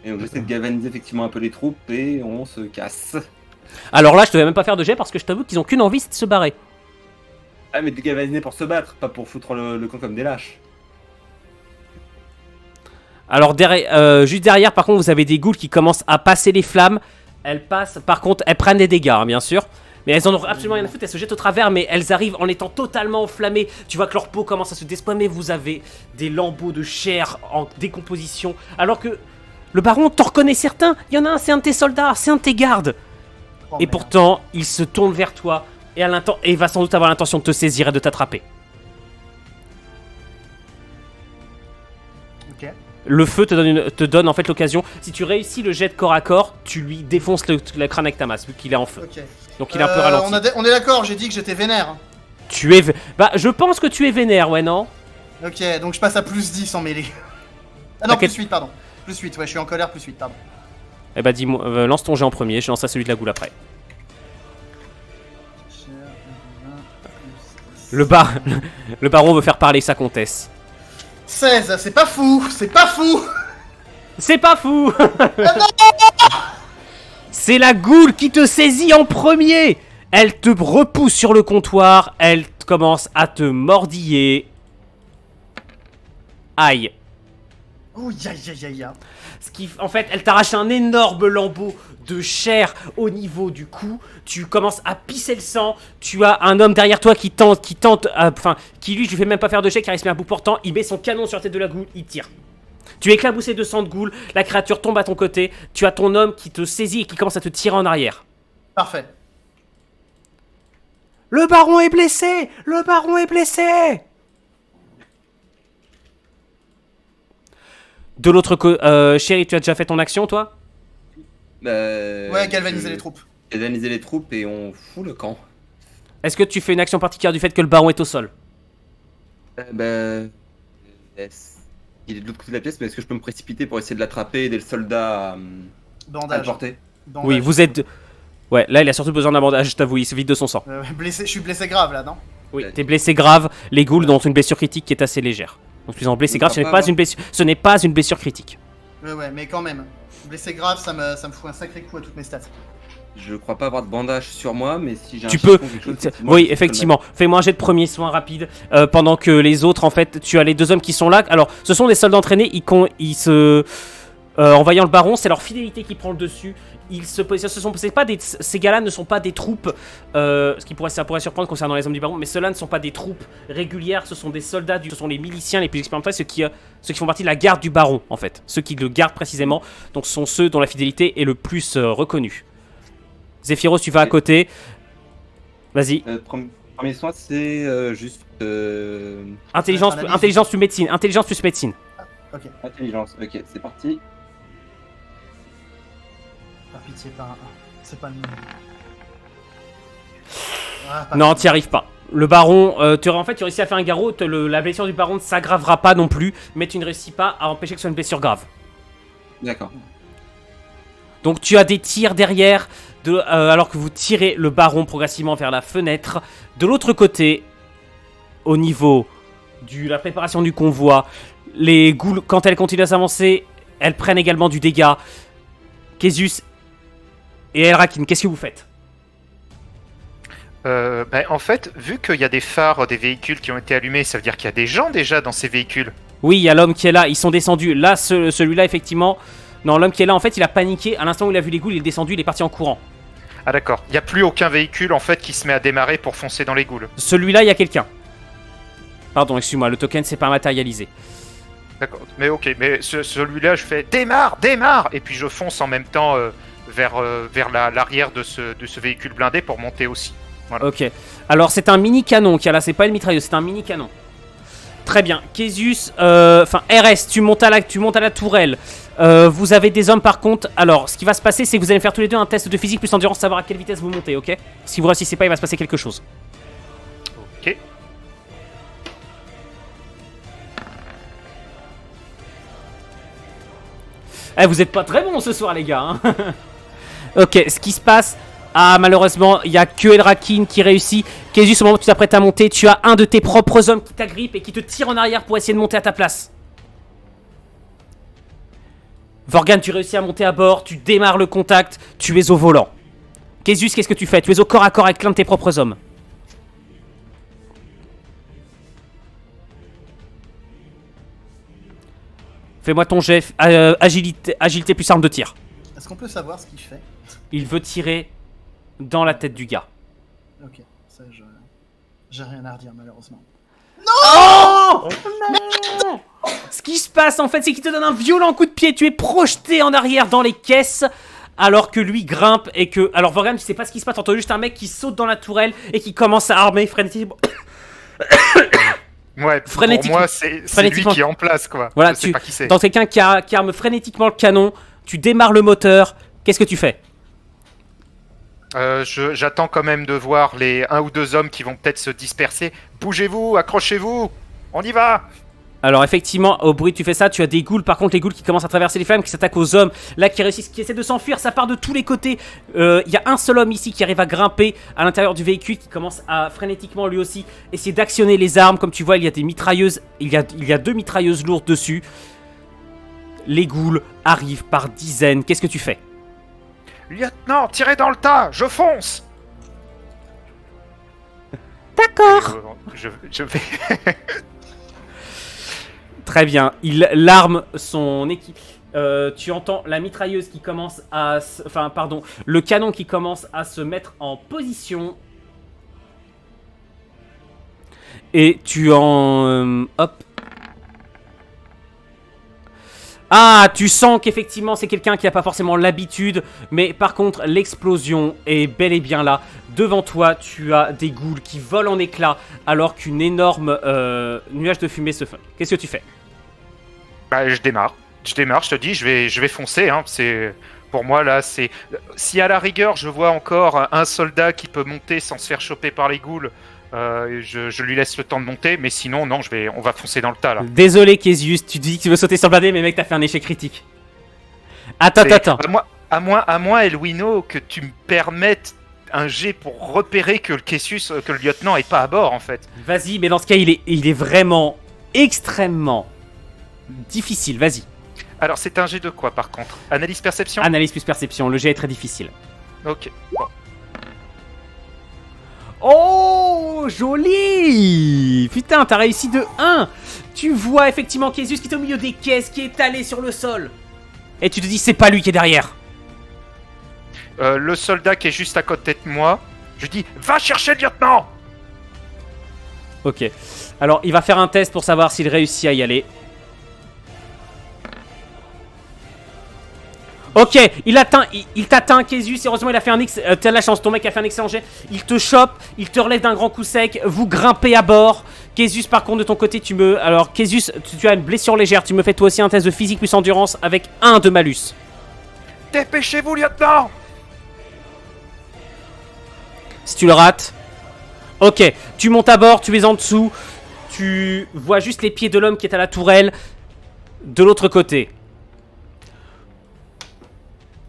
S1: Et on essaie de galvaniser effectivement un peu les troupes et on se casse.
S2: Alors là, je te vais même pas faire de jet parce que je t'avoue qu'ils ont qu'une envie, c'est de se barrer.
S1: Ah mais de galvaniser pour se battre, pas pour foutre le camp comme des lâches.
S2: Alors juste derrière, par contre, vous avez des ghouls qui commencent à passer les flammes. Elles passent, par contre, elles prennent des dégâts, hein, bien sûr. Mais elles en ont absolument rien à foutre, elles se jettent au travers, mais elles arrivent en étant totalement enflammées. Tu vois que leur peau commence à se desplomer, vous avez des lambeaux de chair en décomposition. Alors que le baron, t'en reconnais certains. Il y en a un, c'est un de tes soldats, c'est un de tes gardes.
S3: Oh,
S2: Et
S3: merde.
S2: pourtant, il se tourne vers toi et il va sans doute avoir l'intention de te saisir et de t'attraper.
S3: Ok.
S2: Le feu te donne en fait l'occasion. Si tu réussis le jet de corps à corps, tu lui défonces le crâne avec ta masse, vu qu'il est en feu.
S3: Ok.
S2: Donc il est un peu ralenti.
S3: On est d'accord, j'ai dit que j'étais vénère.
S2: Tu es... Bah, je pense que tu es vénère, ouais, non?
S3: Ok, donc je passe à plus 10 en mêlée. Ah non,
S2: T'inquiète.
S3: plus 8, pardon. Plus 8, ouais, je suis en colère, plus 8, pardon.
S2: Eh bah, dis-moi, lance ton jet en premier, je lancerai celui de la goule après. Le baron veut faire parler sa comtesse.
S3: 16, c'est pas fou, c'est pas fou.
S2: C'est pas fou. C'est la goule qui te saisit en premier. Elle te repousse sur le comptoir, elle commence à te mordiller. Aïe.
S3: Ouh, ya ya ya ya.
S2: En fait, elle t'arrache un énorme lambeau de chair au niveau du cou. Tu commences à pisser le sang. Tu as un homme derrière toi qui lui, je lui fais même pas faire de jet car il se met à bout portant. Il met son canon sur la tête de la goule, il tire. Tu es éclaboussé de sang de goule. La créature tombe à ton côté. Tu as ton homme qui te saisit et qui commence à te tirer en arrière.
S3: Parfait.
S2: Le baron est blessé. Le baron est blessé. De l'autre côté, chérie, tu as déjà fait ton action, toi?
S3: Ouais, galvaniser les troupes.
S1: Galvaniser les troupes et on fout le camp.
S2: Est-ce que tu fais une action particulière du fait que le baron est au sol?
S1: Il est de l'autre côté de la pièce, mais est-ce que je peux me précipiter pour essayer de l'attraper et aider le soldat à le
S3: Bandage.
S1: porter?
S3: Bandage.
S2: Oui, vous êtes... Ouais, là, il a surtout besoin d'un bandage, je t'avoue, il se vide de son sang.
S3: Blessé, je suis blessé grave là, non?
S2: Oui, t'es blessé grave, les ghouls ont une blessure critique qui est assez légère. Donc, tu es en blessé grave, ce n'est pas une blessure critique.
S3: Ouais, mais quand même. Blessé grave, ça me fout un sacré coup à toutes mes stats.
S1: Je crois pas avoir de bandage sur moi, mais si j'ai un
S2: Tu peux...
S1: chiffon ou quelque chose, effectivement,
S2: Oui,
S1: je peux le
S2: effectivement. Fais-moi un jet de premier soin rapide. Pendant que les autres, en fait, tu as les deux hommes qui sont là. Alors, ce sont des soldats entraînés. En voyant le baron, c'est leur fidélité qui prend le dessus. Ces gars-là ne sont pas des troupes. Ça pourrait surprendre concernant les hommes du baron, mais ceux-là ne sont pas des troupes régulières. Ce sont des soldats, ce sont les miliciens les plus expérimentés, ceux qui font partie de la garde du baron, en fait. Ceux qui le gardent précisément. Donc, ce sont ceux dont la fidélité est le plus reconnue. Zephyros, tu vas à côté. Vas-y.
S1: Premier soin, c'est juste.
S2: Intelligence plus médecine. Intelligence plus médecine.
S3: Ok.
S1: Intelligence, ok, c'est parti.
S3: Par pitié, pas un 1. C'est pas le même. Ah, pas
S2: Non,
S3: le
S2: t'y arrives pas. Le baron, tu réussis à faire un garrot. La blessure du baron ne s'aggravera pas non plus, mais tu ne réussis pas à empêcher que ce soit une blessure grave.
S1: D'accord.
S2: Donc tu as des tirs derrière, alors que vous tirez le baron progressivement vers la fenêtre. De l'autre côté, au niveau de la préparation du convoi. Les ghouls, quand elles continuent à s'avancer, elles prennent également du dégât. Késus et Elrakin, qu'est-ce que vous faites?
S4: En fait, vu qu'il y a des phares des véhicules qui ont été allumés, ça veut dire qu'il y a des gens déjà dans ces véhicules.
S2: Oui, il y a l'homme qui est là, ils sont descendus. Là, celui-là, effectivement... Non, l'homme qui est là, en fait, il a paniqué. À l'instant où il a vu les ghouls, il est descendu, il est parti en courant.
S4: Ah d'accord, il n'y a plus aucun véhicule en fait qui se met à démarrer pour foncer dans les ghouls.
S2: Celui-là, il y a quelqu'un. Pardon, excuse-moi, le token s'est pas matérialisé.
S4: D'accord, mais ok, mais celui-là je fais démarre, démarre, et puis je fonce en même temps vers l'arrière de ce véhicule blindé pour monter aussi. Voilà.
S2: Ok. Alors, c'est un mini-canon qu'il y a là, c'est pas une mitrailleuse, c'est un mini-canon. Très bien. Késus, enfin RS, tu montes à la tourelle. Vous avez des hommes par contre. Alors, ce qui va se passer, c'est que vous allez faire tous les deux un test de physique plus endurance, savoir à quelle vitesse vous montez, ok? Si vous réussissez pas, il va se passer quelque chose.
S4: Ok.
S2: Eh, vous êtes pas très bons ce soir, les gars. Hein. Ok, ce qui se passe... Ah, malheureusement, il n'y a que Elrakin qui réussit. Késus, au moment où tu t'apprêtes à monter, tu as un de tes propres hommes qui t'agrippe et qui te tire en arrière pour essayer de monter à ta place. Vorgan, tu réussis à monter à bord, tu démarres le contact, tu es au volant. Késus, qu'est-ce que tu fais? Tu es au corps à corps avec l'un de tes propres hommes. Fais-moi ton jet, agilité plus arme de tir.
S3: Est-ce qu'on peut savoir ce qu'il fait?
S2: Il veut tirer dans la tête du gars.
S3: Ok, ça j'ai rien à redire malheureusement.
S2: Oh non. Ce qui se passe en fait, c'est qu'il te donne un violent coup de pied. Tu es projeté en arrière dans les caisses, alors que lui grimpe et que... Alors Vorgan, tu sais pas ce qui se passe. T'entends juste un mec qui saute dans la tourelle et qui commence à armer frénétiquement.
S4: Ouais, pour moi, c'est lui qui est en place, quoi.
S2: Voilà,
S4: je sais pas qui c'est.
S2: Dans quelqu'un qui arme frénétiquement le canon, tu démarres le moteur. Qu'est-ce que tu fais?
S4: J'attends quand même de voir les 1 ou 2 hommes qui vont peut-être se disperser. Bougez-vous, accrochez-vous, on y va.
S2: Alors effectivement, au bruit tu fais ça, tu as des ghouls, par contre les ghouls qui commencent à traverser les flammes, qui s'attaquent aux hommes, là qui réussissent, qui essaient de s'enfuir, ça part de tous les côtés. Il y a un seul homme ici qui arrive à grimper à l'intérieur du véhicule, qui commence à frénétiquement lui aussi essayer d'actionner les armes. Comme tu vois, il y a des mitrailleuses, il y a 2 mitrailleuses lourdes dessus. Les ghouls arrivent par dizaines, qu'est-ce que tu fais?
S4: Lieutenant, tirez dans le tas, je fonce.
S2: D'accord.
S4: Je vais...
S2: Très bien, il l'arme son équipe. Tu entends la mitrailleuse qui commence à... Enfin, pardon, le canon qui commence à se mettre en position. Et tu en... hop. Ah, tu sens qu'effectivement c'est quelqu'un qui n'a pas forcément l'habitude, mais par contre l'explosion est bel et bien là. Devant toi, tu as des ghouls qui volent en éclats alors qu'une énorme nuage de fumée se fait. Qu'est-ce que tu fais?
S4: Bah, je démarre, je te dis, je vais foncer, hein. C'est... Pour moi là, c'est... Si à la rigueur je vois encore un soldat qui peut monter sans se faire choper par les ghouls, je lui laisse le temps de monter, mais sinon non, on va foncer dans le tas là.
S2: Désolé Kézius, tu dis que tu veux sauter sur le blindé, mais mec t'as fait un échec critique. Attends.
S4: À moins Elwino, que tu me permettes un jet pour repérer que le lieutenant est pas à bord en fait.
S2: Vas-y, mais dans ce cas il est vraiment extrêmement difficile, vas-y.
S4: Alors c'est un jet de quoi par contre? Analyse perception?
S2: Analyse plus perception, le jet est très difficile.
S4: Ok. Bon.
S2: Oh, joli! Putain, t'as réussi de 1. Tu vois effectivement Kézius qui est au milieu des caisses, qui est étalé sur le sol. Et tu te dis, c'est pas lui qui est derrière.
S4: Le soldat qui est juste à côté de moi, je dis, va chercher le lieutenant!
S2: Ok. Alors, il va faire un test pour savoir s'il réussit à y aller. Ok, il t'atteint Kézius, heureusement il a fait un t'as la chance, ton mec a fait un excellent jet. Il te chope, il te relève d'un grand coup sec, vous grimpez à bord. Kézius par contre de ton côté alors Kézius, tu as une blessure légère, tu me fais toi aussi un test de physique plus endurance avec 1 de malus.
S4: Dépêchez-vous lieutenant!
S2: Si tu le rates... Ok, tu montes à bord, tu es en dessous. Tu vois juste les pieds de l'homme qui est à la tourelle. De l'autre côté...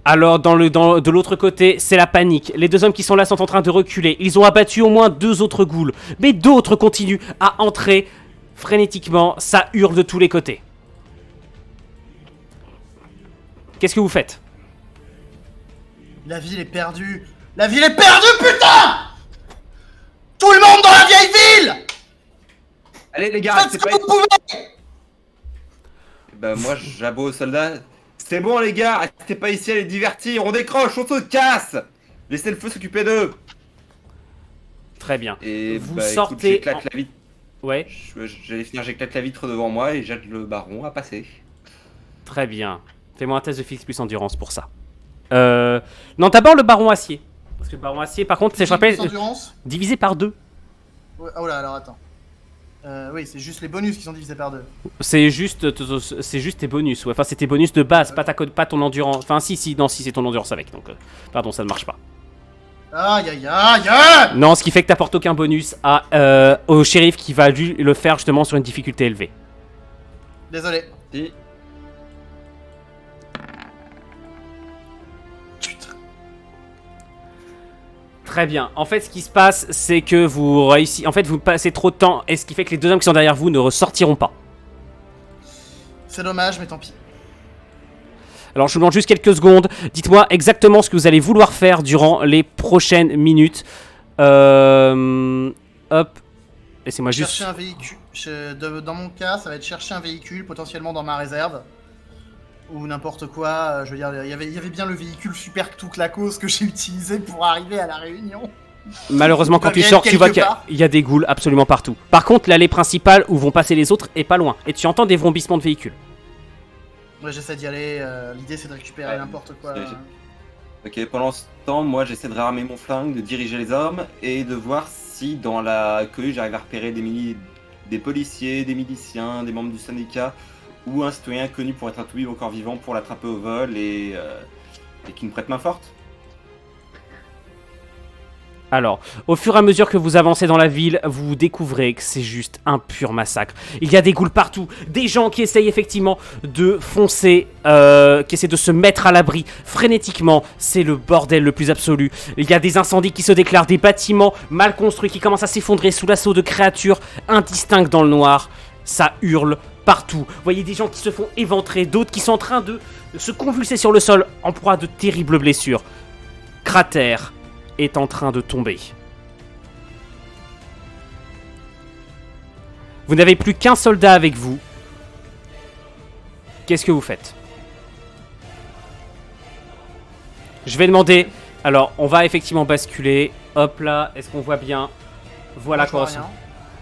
S2: Alors, de l'autre côté, c'est la panique. Les 2 hommes qui sont là sont en train de reculer. Ils ont abattu au moins 2 autres ghouls. Mais d'autres continuent à entrer Frénétiquement, ça hurle de tous les côtés. Qu'est-ce que vous faites?
S3: La ville est perdue. La ville est perdue, putain! Tout le monde dans la vieille ville!
S1: Allez les gars,
S3: Faites ce
S1: c'est
S3: que
S1: pas...
S3: vous pouvez!
S1: Bah moi j'abo aux soldats. C'est bon les gars, restez pas ici à les divertir, on décroche, on se casse. Laissez le feu s'occuper d'eux.
S2: Très bien.
S1: Et
S2: Vous
S1: bah,
S2: sortez
S1: écoute, j'éclate la vitre.
S2: Ouais,
S1: J'allais finir, j'éclate la vitre devant moi et j'aide le baron à passer.
S2: très bien. Fais-moi un test de fixe plus endurance pour ça. Non, d'abord le baron acier. Parce que le baron acier, par contre, c'est, je rappelle,
S3: Endurance.
S2: divisé par 2.
S3: Ouais, oh là, alors attends. Oui, c'est juste les bonus qui sont divisés par 2.
S2: C'est juste tes bonus. Ouais. Enfin, c'est tes bonus de base, pas ton endurance. Enfin, si, non, si, c'est ton endurance avec. Donc, pardon, ça ne marche pas.
S3: Aïe aïe aïe aïe!
S2: Non, ce qui fait que t'apportes aucun bonus au shérif qui va lui le faire justement sur une difficulté élevée.
S3: Désolé.
S1: Si.
S2: Très bien. En fait, ce qui se passe, c'est que vous réussissez. En fait, vous passez trop de temps, et ce qui fait que les 2 hommes qui sont derrière vous ne ressortiront pas.
S3: C'est dommage, mais tant pis.
S2: Alors, je vous demande juste quelques secondes. Dites-moi exactement ce que vous allez vouloir faire durant les prochaines minutes. Hop. Laissez-moi juste.
S3: Chercher un véhicule. Dans mon cas, ça va être chercher un véhicule potentiellement dans ma réserve. Ou n'importe quoi. Je veux dire, il y avait bien le véhicule super tout clacos que j'ai utilisé pour arriver à la réunion.
S2: Malheureusement, quand tu
S3: Gabriel,
S2: sors, tu vois
S3: quelque
S2: qu'il
S3: part.
S2: y a des ghouls absolument partout. Par contre, l'allée principale où vont passer les autres est pas loin. Et tu entends des vrombissements de véhicules.
S3: Ouais, j'essaie d'y aller. L'idée, c'est de récupérer
S1: Ouais,
S3: n'importe quoi.
S1: Ok, pendant ce temps, moi j'essaie de réarmer mon flingue, de diriger les hommes et de voir si dans la cohue j'arrive à repérer des policiers, des miliciens, des membres du syndicat ou un citoyen connu pour être un tout encore vivant pour l'attraper au vol et qui nous prête main forte.
S2: Alors, au fur et à mesure que vous avancez dans la ville, vous découvrez que c'est juste un pur massacre. Il y a des ghouls partout, des gens qui essayent effectivement de foncer, qui essaient de se mettre à l'abri frénétiquement. C'est le bordel le plus absolu. Il y a des incendies qui se déclarent, des bâtiments mal construits qui commencent à s'effondrer sous l'assaut de créatures indistinctes dans le noir. Ça hurle partout. Vous voyez des gens qui se font éventrer, d'autres qui sont en train de se convulser sur le sol en proie à de terribles blessures. Cratère est en train de tomber. Vous n'avez plus qu'un soldat avec vous. Qu'est-ce que vous faites? Je vais demander... Alors, on va effectivement basculer. Hop là, est-ce qu'on voit bien? Voilà quoi.
S3: Rien.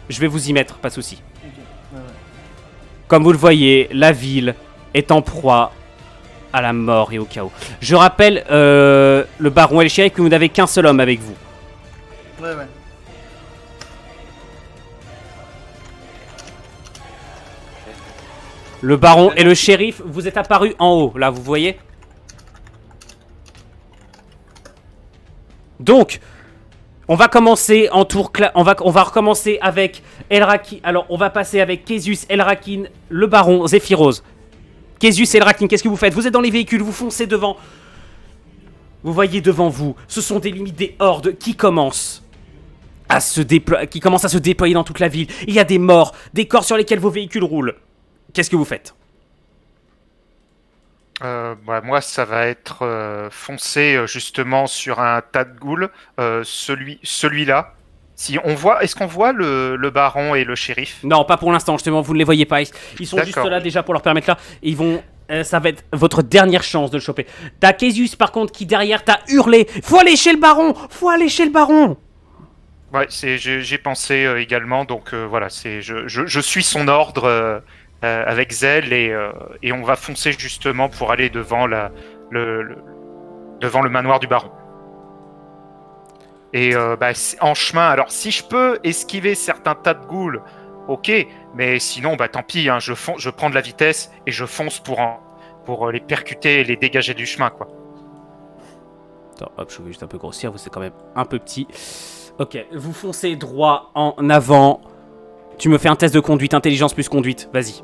S2: Je vais vous y mettre, pas de souci.
S3: Ok. Ouais, ouais.
S2: Comme vous le voyez, la ville est en proie à la mort et au chaos. Je rappelle, le baron et le shérif, que vous n'avez qu'un seul homme avec vous.
S3: Ouais, ouais.
S2: Le baron et le shérif, vous êtes apparus en haut, là, vous voyez? Donc, on va commencer en tour... On va recommencer avec Elrakin. Alors, on va passer avec Késus, Elrakin, le baron, Zéphyros. Késus et Elrakin, qu'est-ce que vous faites? Vous êtes dans les véhicules, vous foncez devant. Vous voyez devant vous, ce sont des limites des hordes qui commencent à se déployer dans toute la ville. Il y a des morts, des corps sur lesquels vos véhicules roulent. Qu'est-ce que vous faites?
S4: Moi, ça va être foncer justement sur un tas de ghouls. Celui-là. Si on voit, est-ce qu'on voit le baron et le shérif?
S2: Non, pas pour l'instant, justement, vous ne les voyez pas. Ils sont juste
S4: D'accord.
S2: là déjà pour leur permettre là. Et ils vont. Ça va être votre dernière chance de le choper. T'as Késus par contre qui derrière t'a hurlé. Faut aller chez le baron! Faut aller chez le baron!
S4: Ouais, j'ai pensé également. Donc voilà, je suis son ordre avec zèle et on va foncer justement pour aller devant devant le manoir du baron. Et en chemin, alors si je peux esquiver certains tas de ghouls, ok, mais sinon, tant pis, hein, je prends de la vitesse et je fonce pour les percuter et les dégager du chemin, quoi.
S2: Attends, hop, je vais juste un peu grossir, vous c'est quand même un peu petit. Ok, vous foncez droit en avant. Tu me fais un test de conduite, intelligence plus conduite, vas-y.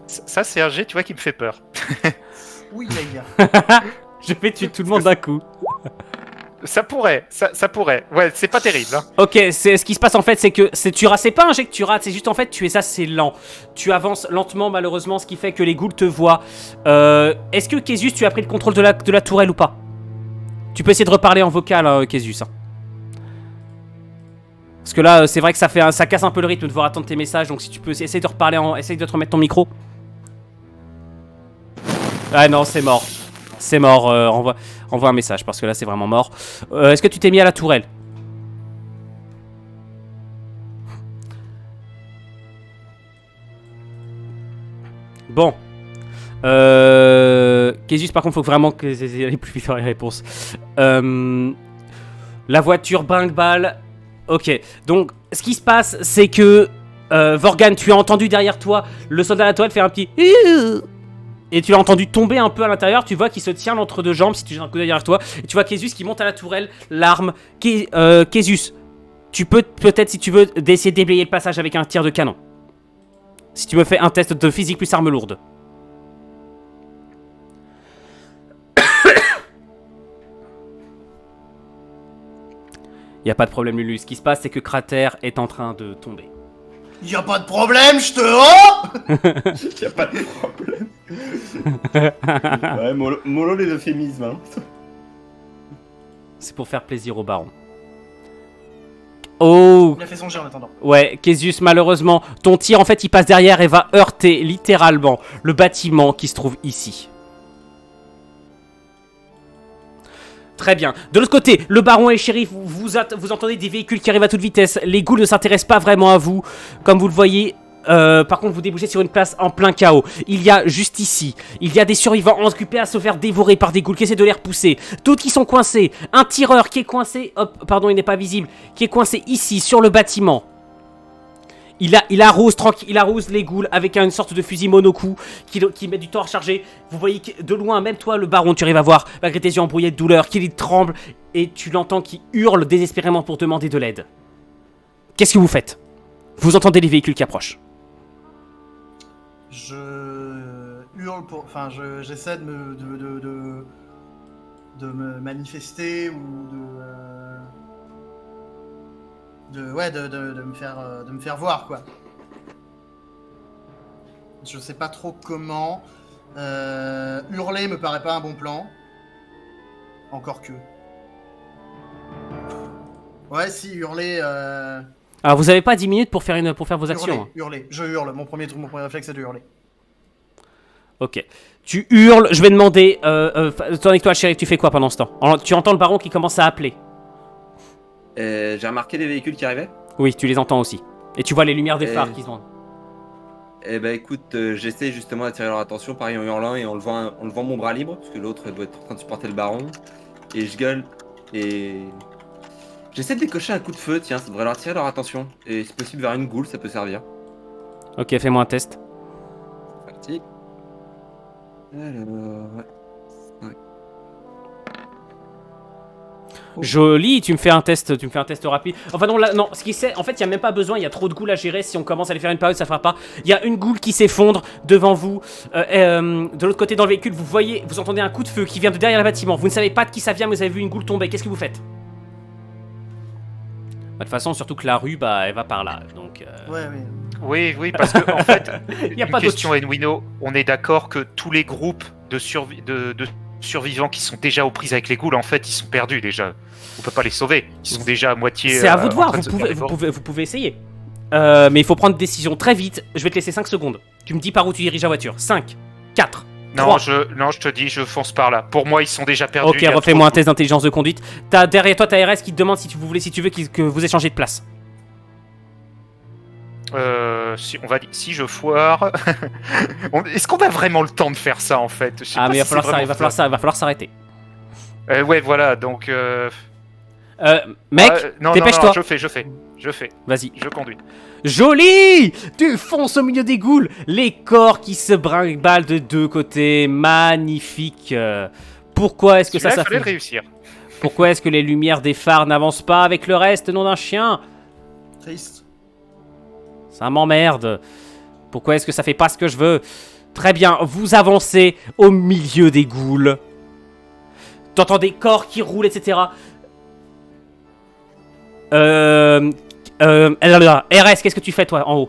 S4: Ça, c'est un jet, tu vois, qui me fait peur.
S3: Oui, les gars.
S2: Je vais tuer tout le monde d'un coup.
S4: Ça pourrait, ça pourrait. Ouais, c'est pas terrible. Hein.
S2: Ok, ce qui se passe en fait, c'est que c'est pas un jet que tu rates, c'est juste en fait tu es assez lent. Tu avances lentement malheureusement, ce qui fait que les ghouls te voient. Est-ce que Késus, tu as pris le contrôle de la tourelle ou pas? Tu peux essayer de reparler en vocal, hein, Késus. Hein. Parce que là, c'est vrai que ça casse un peu le rythme de devoir attendre tes messages, donc si tu peux essayer de reparler, essaye de te remettre ton micro. Ah non, c'est mort. C'est mort, envoie un message parce que là c'est vraiment mort. Est-ce que tu t'es mis à la tourelle? Bon. Késus, par contre, faut vraiment que aillez plus vite dans les réponses. La voiture brinque-balle. Ok, donc ce qui se passe, c'est que Vorgan, tu as entendu derrière toi le soldat à la tourelle faire un petit. Et tu l'as entendu tomber un peu à l'intérieur, tu vois qu'il se tient l'entre deux jambes si tu jettes un coup d'œil derrière toi. Et tu vois Késus qui monte à la tourelle, l'arme. Késus, tu peux peut-être, si tu veux, essayer de déblayer le passage avec un tir de canon. Si tu me fais un test de physique plus arme lourde. Y a pas de problème, Lulu. Ce qui se passe, c'est que Cratère est en train de tomber.
S3: Y a pas de problème, je te rends.
S1: Y a pas de problème. Ouais, mollo les euphémismes. Hein.
S2: C'est pour faire plaisir au baron. Oh.
S3: Il a fait son jet en attendant.
S2: Ouais, Késus, malheureusement, ton tir en fait il passe derrière et va heurter littéralement le bâtiment qui se trouve ici. Très bien. De l'autre côté, le baron et le shérif, vous entendez des véhicules qui arrivent à toute vitesse. Les ghouls ne s'intéressent pas vraiment à vous, comme vous le voyez. Par contre, vous débouchez sur une place en plein chaos. Il y a juste ici, il y a des survivants occupés à se faire dévorer par des ghouls qui essaient de les repousser. D'autres qui sont coincés. Un tireur qui est coincé, hop, pardon, il n'est pas visible, qui est coincé ici, sur le bâtiment. Il arrose les ghouls avec une sorte de fusil monocoup qui met du temps à recharger. Vous voyez que de loin, même toi, le baron, tu arrives à voir, malgré tes yeux embrouillés de douleur, qu'il tremble et tu l'entends qui hurle désespérément pour demander de l'aide. Qu'est-ce que vous faites? Vous entendez les véhicules qui approchent.
S3: Je hurle pour. Enfin, j'essaie de me manifester ou de me faire voir, quoi. Je sais pas trop comment. Hurler me paraît pas un bon plan. Encore que. Ouais, si, hurler.
S2: Alors vous avez pas 10 minutes pour faire vos actions.
S3: Hurler. Je hurle. Mon premier réflexe, c'est de hurler.
S2: Ok. Tu hurles, je vais demander. Tandis que toi, shérif, tu fais quoi pendant ce temps? Tu entends le baron qui commence à appeler.
S1: J'ai remarqué les véhicules qui arrivaient.
S2: Oui, tu les entends aussi. Et tu vois les lumières des phares qui se vendent.
S1: Eh ben écoute, j'essaie justement d'attirer leur attention, pareil en hurlant et en levant mon bras libre, parce que l'autre doit être en train de supporter le baron. Et je gueule et j'essaie de décocher un coup de feu, tiens, ça devrait leur attirer leur attention. Et si possible vers une goule, ça peut servir.
S2: Ok, fais-moi un test.
S1: Parti. Alors... ouais.
S2: Joli, tu me fais un test rapide. Enfin non, là, non, en fait, il y a même pas besoin, il y a trop de ghouls à gérer. Si on commence à les faire une période, ça fera pas. Il y a une goule qui s'effondre devant vous. De l'autre côté dans le véhicule, vous entendez un coup de feu qui vient de derrière le bâtiment. Vous ne savez pas de qui ça vient, mais vous avez vu une goule tomber. Qu'est-ce que vous faites? De toute façon, surtout que la rue, bah, elle va par là. Donc.
S3: Ouais, oui.
S4: Oui, parce que en fait,
S2: Y a
S4: une
S2: pas
S4: question, Enwino, on est d'accord que tous les groupes de survivants qui sont déjà aux prises avec les ghouls, en fait, ils sont perdus déjà. On peut pas les sauver. Ils sont déjà à moitié.
S2: C'est à vous de voir.
S4: en train se faire dévorer.
S2: Vous pouvez essayer. Mais il faut prendre une décision très vite. Je vais te laisser 5 secondes. Tu me dis par où tu diriges la voiture. 5, 4.
S4: Non, je te dis, je fonce par là. Pour moi, ils sont déjà perdus.
S2: Ok, refais-moi un test d'intelligence de conduite. Derrière toi, t'as RS qui te demande si tu veux que vous échangez de place.
S4: Si je foire. Est-ce qu'on a vraiment le temps de faire ça en fait? Je sais pas
S2: Mais il
S4: si
S2: va falloir s'arrêter.
S4: Ouais, voilà, donc.
S2: Mec,
S4: non,
S2: dépêche-toi.
S4: Je fais.
S2: Vas-y.
S4: Je conduis.
S2: Joli! Tu fonces au milieu des ghouls. Les corps qui se brinque-ballent de deux côtés. Magnifique. Pourquoi est-ce que ça
S4: fallait
S2: fait
S4: réussir.
S2: Pourquoi est-ce que les lumières des phares n'avancent pas avec le reste, nom d'un chien?
S3: Triste.
S2: Ça m'emmerde. Pourquoi est-ce que ça fait pas ce que je veux? Très bien, vous avancez au milieu des ghouls. T'entends des corps qui roulent, etc. RS, qu'est-ce que tu fais toi en haut?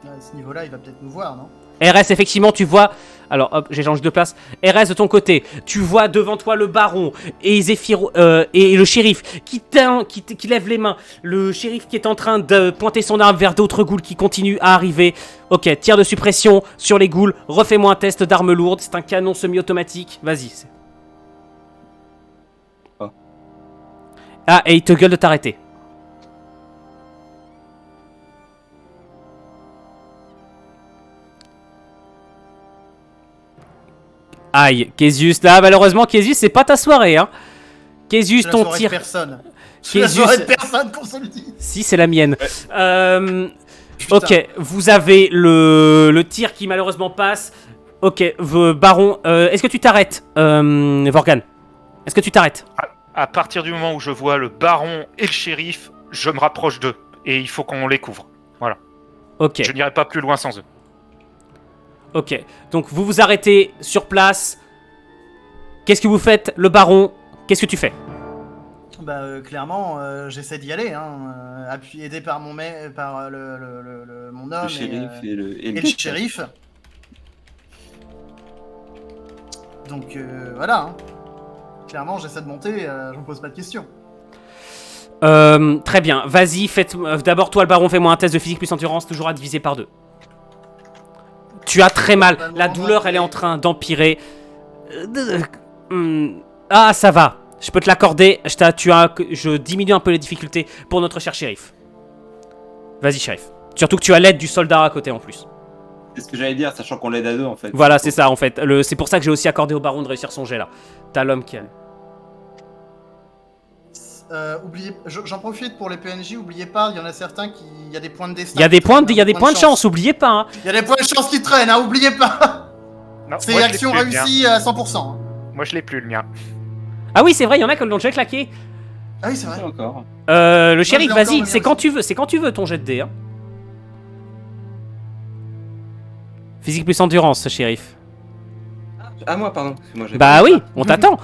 S3: À ce niveau-là, il va peut-être nous voir, non?
S2: RS, effectivement, tu vois. Alors, hop, j'échange de place. RS de ton côté, tu vois devant toi le baron et Zéphyr et le shérif qui lève les mains. Le shérif qui est en train de pointer son arme vers d'autres ghouls qui continuent à arriver. Ok, tir de suppression sur les ghouls. Refais-moi un test d'arme lourde. C'est un canon semi-automatique. Vas-y.
S1: Oh.
S2: Ah, et il te gueule de t'arrêter. Aïe, Kézius, là malheureusement Kézius c'est pas ta soirée hein. Kézius
S3: C'est la
S2: ton
S3: soirée de
S2: tir.
S3: personne. C'est la
S2: Kézius-
S3: soirée de personne qu'on se le dit.
S2: Si c'est la mienne.
S3: Putain.
S2: Ok, vous avez le tir qui malheureusement passe. Ok, Baron, est-ce que tu t'arrêtes Vorgan? Est-ce que tu t'arrêtes?
S4: À partir du moment où je vois le baron et le shérif, je me rapproche d'eux. Et il faut qu'on les couvre.
S2: Ok,
S4: Je n'irai pas plus loin sans eux.
S2: ok. Donc vous vous arrêtez sur place. Qu'est-ce que vous faites? Le Baron, qu'est-ce que tu fais?
S3: Bah, clairement, j'essaie d'y aller, hein. Aidé par mon mon homme
S1: Le shérif et le
S3: et le shérif. Donc voilà, hein. Clairement, j'essaie de monter, je me pose pas de questions.
S2: Très bien, vas-y, faites. D'abord, toi, le Baron, fais-moi un test de physique plus endurance, toujours à diviser par 2. Tu as très mal. La douleur, elle est en train d'empirer. Ah, ça va. Je peux te l'accorder. Je diminue un peu les difficultés pour notre cher shérif. Vas-y, shérif. Surtout que tu as l'aide du soldat à côté en plus.
S1: C'est ce que j'allais dire, sachant qu'on l'aide à deux en fait.
S2: Voilà, c'est ça en fait. C'est pour ça que j'ai aussi accordé au Baron de réussir son jet là. T'as l'homme qui a.
S3: J'en profite pour les PNJ, oubliez pas, il y en a certains qui. Il y a des points de destin.
S2: Il y a des points de chance, oubliez pas. Hein.
S3: Il y a des points de chance qui traînent, hein, oubliez pas.
S4: Non,
S3: C'est
S4: moi, je l'ai
S3: action
S4: plus, le mien.
S3: réussie à 100%. Hein.
S4: Moi, je l'ai plus, le mien.
S2: Ah oui, c'est vrai, il y en a qui l'ont déjà claqué.
S3: Ah oui, c'est vrai.
S1: Pas encore.
S2: Le shérif,
S3: je l'ai encore,
S2: vas-y,
S3: le
S2: c'est
S3: mien
S2: quand
S3: aussi.
S2: tu veux, c'est quand tu veux ton jet de dés. Hein. Physique plus endurance, shérif.
S1: Ah, moi, pardon. Moi, j'ai
S2: Bah
S1: pas-
S2: oui, on t'attend.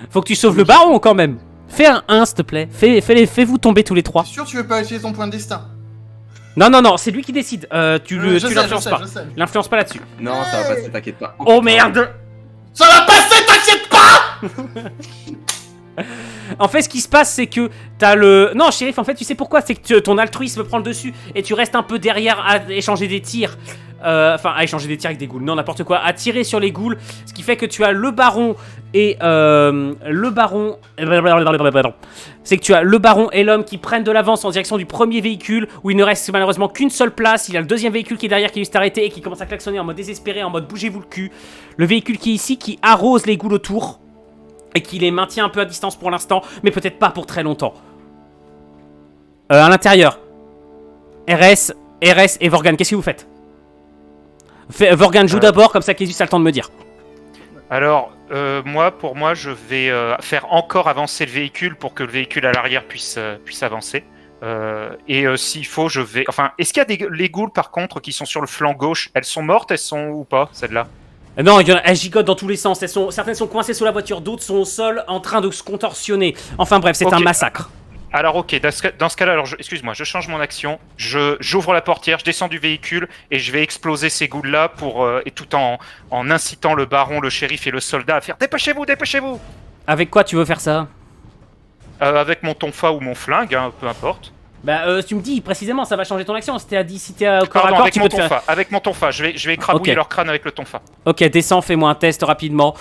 S2: Faut que tu sauves le baron quand même. Fais un 1 s'il te plaît. Fais-vous tomber tous les trois.
S3: T'es sûr que tu veux pas utiliser ton point de destin?
S2: Non, non, non, c'est lui qui décide. Tu
S3: Je sais,
S2: l'influences
S3: je sais,
S2: pas.
S3: je sais.
S2: L'influence pas là-dessus.
S1: Non, ça va passer, t'inquiète pas.
S2: Oh merde.
S3: Ça va passer, t'inquiète pas.
S2: En fait, ce qui se passe, c'est que t'as le... Non, shérif, en fait, tu sais pourquoi? C'est que ton altruisme prend le dessus et tu restes un peu derrière à échanger des tirs. Enfin, à échanger des tirs avec des ghouls. Non, n'importe quoi. À tirer sur les ghouls. Ce qui fait que tu as le baron et... le baron... C'est que tu as le baron et l'homme qui prennent de l'avance en direction du premier véhicule où il ne reste malheureusement qu'une seule place. Il y a le deuxième véhicule qui est derrière qui s'est arrêté et qui commence à klaxonner en mode désespéré, en mode bougez-vous le cul. Le véhicule qui est ici, qui arrose les ghouls autour. Et qui les maintient un peu à distance pour l'instant, mais peut-être pas pour très longtemps. À l'intérieur, RS et Vorgan, qu'est-ce que vous faites? Vorgan joue d'abord, comme ça Kézus a le temps de me dire.
S4: Alors, pour moi, je vais faire encore avancer le véhicule pour que le véhicule à l'arrière puisse avancer. S'il faut, je vais... Enfin, est-ce qu'il y a les ghouls, par contre, qui sont sur le flanc gauche? Elles sont mortes, elles sont ou pas, celles-là?
S2: Non, elles gigotent dans tous les sens. Certaines sont coincées sous la voiture, d'autres sont au sol en train de se contorsionner. Enfin bref, c'est
S4: Ok.
S2: un massacre.
S4: Alors ok, dans ce cas-là, alors excuse-moi, je change mon action, j'ouvre la portière, je descends du véhicule et je vais exploser ces ghouls-là et tout en incitant le baron, le shérif et le soldat à faire dépêchez-vous, dépêchez-vous
S2: Avec quoi tu veux faire ça?
S4: avec mon tonfa ou mon flingue, hein, peu importe.
S2: Bah, tu me dis précisément, ça va changer ton action. Si t'es au corps à
S4: Pardon,
S2: corps,
S4: avec
S2: tu
S4: mon
S2: peux te faire.
S4: tonfa, avec mon tonfa, je vais écrabouiller
S2: Ok.
S4: leur crâne avec le tonfa.
S2: Ok, descends, fais-moi un test rapidement.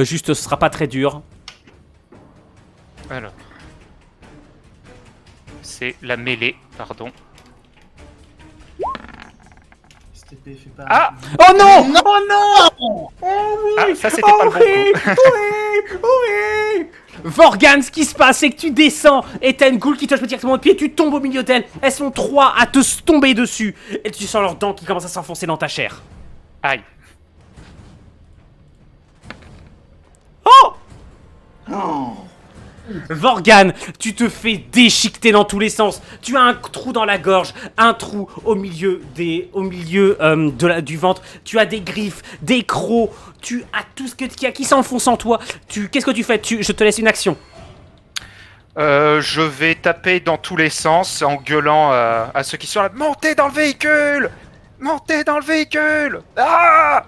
S2: Juste, ce sera pas très dur.
S4: Alors. C'est la mêlée, pardon.
S3: STP fait pas.
S4: Ah
S2: Oh non!
S3: Non.
S2: Oh non!
S4: Ah, ça c'était pas le bon coup.
S2: Oui! Vorgan, ce qui se passe, c'est que tu descends et t'as une goule qui te touche directement au pied, tu tombes au milieu d'elles. Elles sont trois à te tomber dessus. Et tu sens leurs dents qui commencent à s'enfoncer dans ta chair.
S4: Aïe.
S2: Oh!
S3: Oh.
S2: Vorgan, tu te fais déchiqueter dans tous les sens. Tu as un trou dans la gorge, un trou au milieu du ventre. Tu as des griffes, des crocs. Tu as tout ce qui s'enfonce en toi. Qu'est-ce que tu fais? Je te laisse une action.
S4: Je vais taper dans tous les sens en gueulant à ceux qui sont là. Montez dans le véhicule! Montez dans le véhicule! Ah!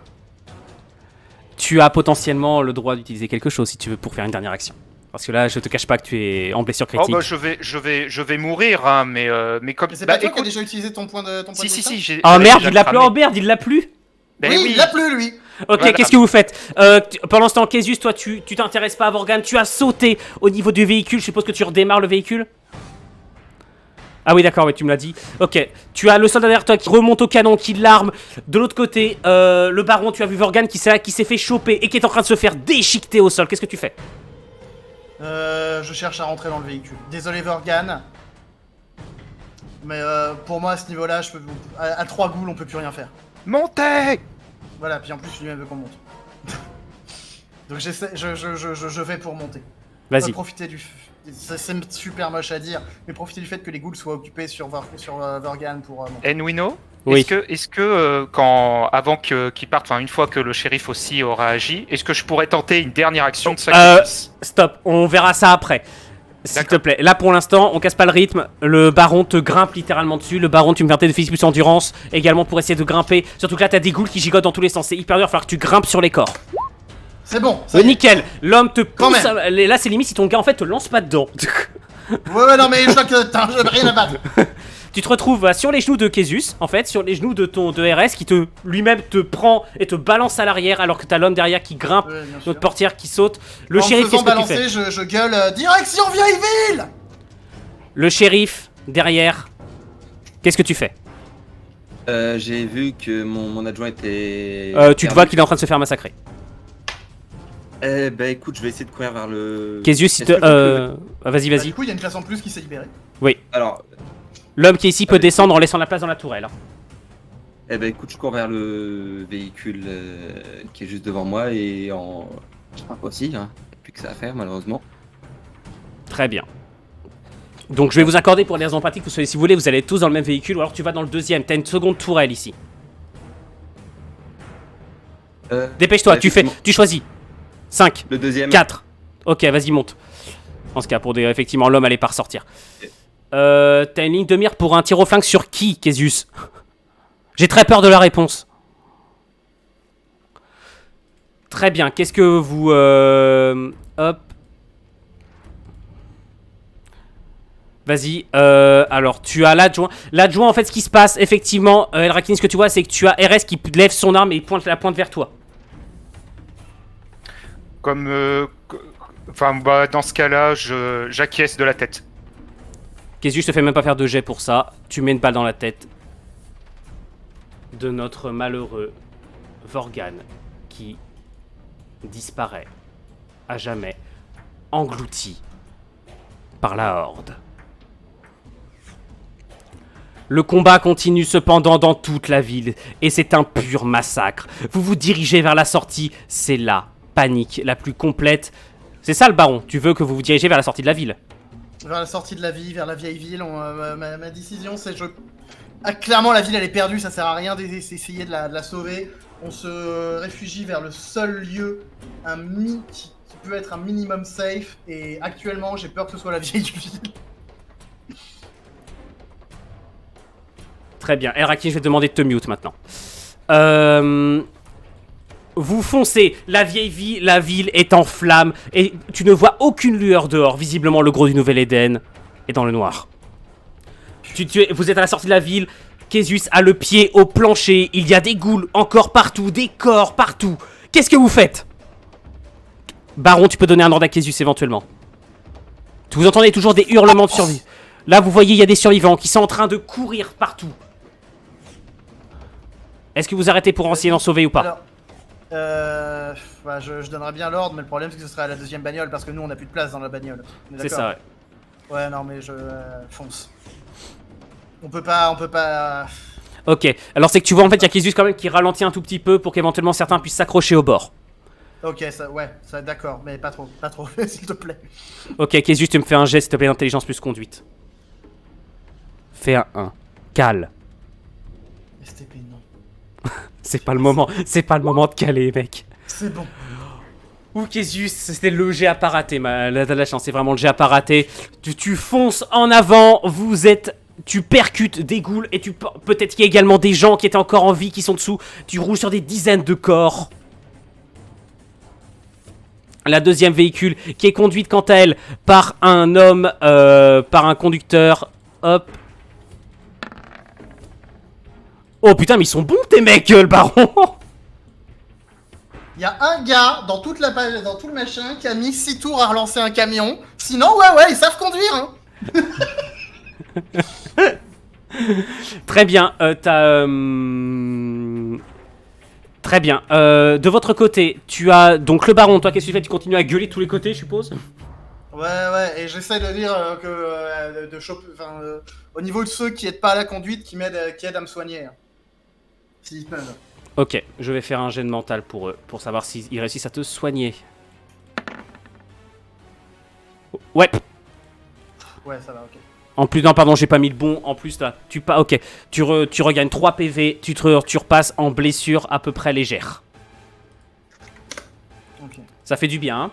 S2: Tu as potentiellement le droit d'utiliser quelque chose si tu veux pour faire une dernière action. Parce que là, je te cache pas que tu es en blessure
S4: Oh
S2: critique.
S4: bah je vais mourir, hein, mais comme...
S3: Mais c'est
S4: bah,
S3: pas toi qui as
S4: écoute,
S3: déjà utilisé ton point de
S4: si,
S3: vita
S4: j'ai...
S2: Oh merde,
S4: déjà
S2: il l'a plus.
S4: cramé.
S2: Oh merde, il l'a plus.
S4: Ben
S3: oui,
S4: oui.
S3: il l'a plus lui.
S2: Ok,
S4: Voilà.
S2: qu'est-ce que vous faites pendant ce temps, Késus, toi, tu t'intéresses pas à Vorgan. Tu as sauté au niveau du véhicule. Je suppose que tu redémarres le véhicule. Ah oui, d'accord, oui, tu me l'as dit. Ok, tu as le soldat derrière toi qui remonte au canon, qui l'arme. De l'autre côté, le baron, tu as vu Vorgan qui s'est fait choper et qui est en train de se faire déchiqueter au sol. Qu'est-ce que tu fais?
S3: Je cherche à rentrer dans le véhicule. Désolé Vorgan. Mais pour moi à ce niveau-là, à 3 ghouls on peut plus rien faire.
S4: Montez!
S3: Voilà, puis en plus lui-même veut qu'on monte. Donc j'essaie, je vais pour monter.
S2: Vas-y.
S3: Profiter du... C'est super moche à dire, mais profiter du fait que les ghouls soient occupés sur Vorgan pour monter.
S4: Enwino?
S2: Oui.
S4: Est-ce que avant qu'il parte, enfin une fois que le shérif aussi aura agi, est-ce que je pourrais tenter une dernière action de sacrifice?
S2: Stop, on verra ça après. S'il te
S4: D'accord.
S2: plaît. Là pour l'instant, on casse pas le rythme. Le baron te grimpe littéralement dessus. Le baron, tu me fais un test de physique plus endurance également pour essayer de grimper. Surtout que là, t'as des ghouls qui gigotent dans tous les sens. C'est hyper dur, il va falloir que tu grimpes sur les corps.
S3: C'est bon, ça y est.
S2: Nickel, l'homme te
S3: Quand
S2: pousse.
S3: même.
S2: Là, c'est limite si ton gars en fait te lance pas dedans.
S3: Ouais, non, mais je vois que t'as rien à battre.
S2: Tu te retrouves sur les genoux de Késus, en fait, sur les genoux de RS qui lui-même te prend et te balance à l'arrière alors que t'as l'homme derrière qui grimpe,
S3: Ouais, bien sûr.
S2: notre portière qui saute. Le
S3: En me
S2: shérif,
S3: faisant
S2: qu'est-ce que tu fais?
S3: balancer, je gueule direction vieille ville.
S2: Le shérif derrière, qu'est-ce que tu fais?
S1: J'ai vu que mon adjoint était.
S2: Tu te vois qu'il est en train de se faire massacrer.
S1: Eh ben écoute, je vais essayer de courir vers le.
S2: Késus,
S1: Est-ce que tu peux-
S2: vas-y,
S3: Bah,
S2: vas-y.
S3: du coup, il y a une classe en plus qui s'est libérée.
S1: Alors,
S2: L'homme qui est ici peut
S1: Allez.
S2: descendre en laissant la place dans la tourelle. Hein.
S1: eh ben écoute, je cours vers le véhicule qui est juste devant moi et en. Je frappe aussi, hein. Plus que ça à faire malheureusement.
S2: Très bien. Donc je vais vous accorder pour des raisons pratiques, si vous voulez, vous allez tous dans le même véhicule ou alors tu vas dans le deuxième. T'as une seconde tourelle ici. Dépêche-toi,
S1: effectivement.
S2: tu choisis. 5,
S1: Le deuxième.
S2: 4. Ok, vas-y, monte. En ce cas, effectivement, l'homme allait pas ressortir.
S1: Ok.
S2: T'as une ligne de mire pour un tir au flingue sur qui, Késus? J'ai très peur de la réponse. Très bien, qu'est-ce que vous... hop. Vas-y, alors tu as l'adjoint. L'adjoint, en fait, ce qui se passe, effectivement, Elrakin, ce que tu vois, c'est que tu as RS qui lève son arme et il pointe la pointe vers toi.
S4: Enfin, bah, dans ce cas-là, j'acquiesce de la tête.
S2: Késus, je te fais même pas faire de jet pour ça. Tu mets une balle dans la tête de notre malheureux Vorgan qui disparaît à jamais, englouti par la horde. Le combat continue cependant dans toute la ville et c'est un pur massacre. Vous vous dirigez vers la sortie, c'est la panique la plus complète. C'est ça le baron, tu veux que vous vous dirigez vers la sortie de la ville?
S3: Vers la sortie de la vie, vers la vieille ville. Ma décision, c'est clairement, la ville elle est perdue, ça sert à rien d'essayer de la sauver. On se réfugie vers le seul lieu qui peut être un minimum safe. Et actuellement, j'ai peur que ce soit la vieille ville.
S2: Très bien. Elrakin, je vais te demander de te mute maintenant. Vous foncez, la ville est en flammes et tu ne vois aucune lueur dehors. Visiblement, le gros du Nouvel Éden est dans le noir. Vous êtes à la sortie de la ville. Késus a le pied au plancher. Il y a des ghouls encore partout, des corps partout. Qu'est-ce que vous faites? Baron, tu peux donner un ordre à Késus éventuellement. Vous entendez toujours des hurlements de survie. Là, vous voyez, il y a des survivants qui sont en train de courir partout. Est-ce que vous arrêtez pour essayer d'en sauver ou pas?
S3: Alors, bah, je donnerais bien l'ordre, mais le problème c'est que ce serait à la deuxième bagnole parce que nous on a plus de place dans la bagnole. On est
S2: C'est
S3: d'accord?
S2: ça, ouais.
S3: Ouais, non, mais je fonce. On peut pas.
S2: Ok, alors c'est que tu vois en fait, il y a Késus quand même qui ralentit un tout petit peu pour qu'éventuellement certains puissent s'accrocher au bord.
S3: Ok, ça d'accord, mais pas trop, s'il te plaît.
S2: Ok, Késus, tu me fais un geste, s'il te plaît, d'intelligence plus conduite. Fais un 1. Cale.
S3: STP, non.
S2: C'est pas le moment de caler, mec.
S3: C'est bon.
S2: Ouh, Késus, c'était le jet à pas rater, la chance, c'est vraiment le jet à pas rater. Tu fonces en avant, tu percutes des ghouls et peut-être qu'il y a également des gens qui étaient encore en vie qui sont dessous. Tu roules sur des dizaines de corps. La deuxième véhicule qui est conduite quant à elle par un homme, par un conducteur. Hop. Oh putain, mais ils sont bons tes mecs, le baron.
S3: Il y a un gars dans toute la page, dans tout le machin, qui a mis 6 tours à relancer un camion. Sinon, ouais, ils savent conduire, hein.
S2: Très bien, Très bien. De votre côté, tu as donc le baron. Toi, qu'est-ce que tu fais? Tu continues à gueuler de tous les côtés, je suppose?
S3: Ouais, et j'essaie de dire de choper, au niveau de ceux qui aident pas à la conduite, qui aident à me soigner. Hein. S'ils peuvent.
S2: Ok, je vais faire un jet de mental pour eux, pour savoir s'ils réussissent à te soigner. Ouais.
S3: Ouais, ça va, ok.
S2: En plus, non, pardon, j'ai pas mis le bon. En plus, là, ok. Tu regagnes 3 PV, tu repasses en blessure à peu près légère.
S3: Ok.
S2: Ça fait du bien, hein.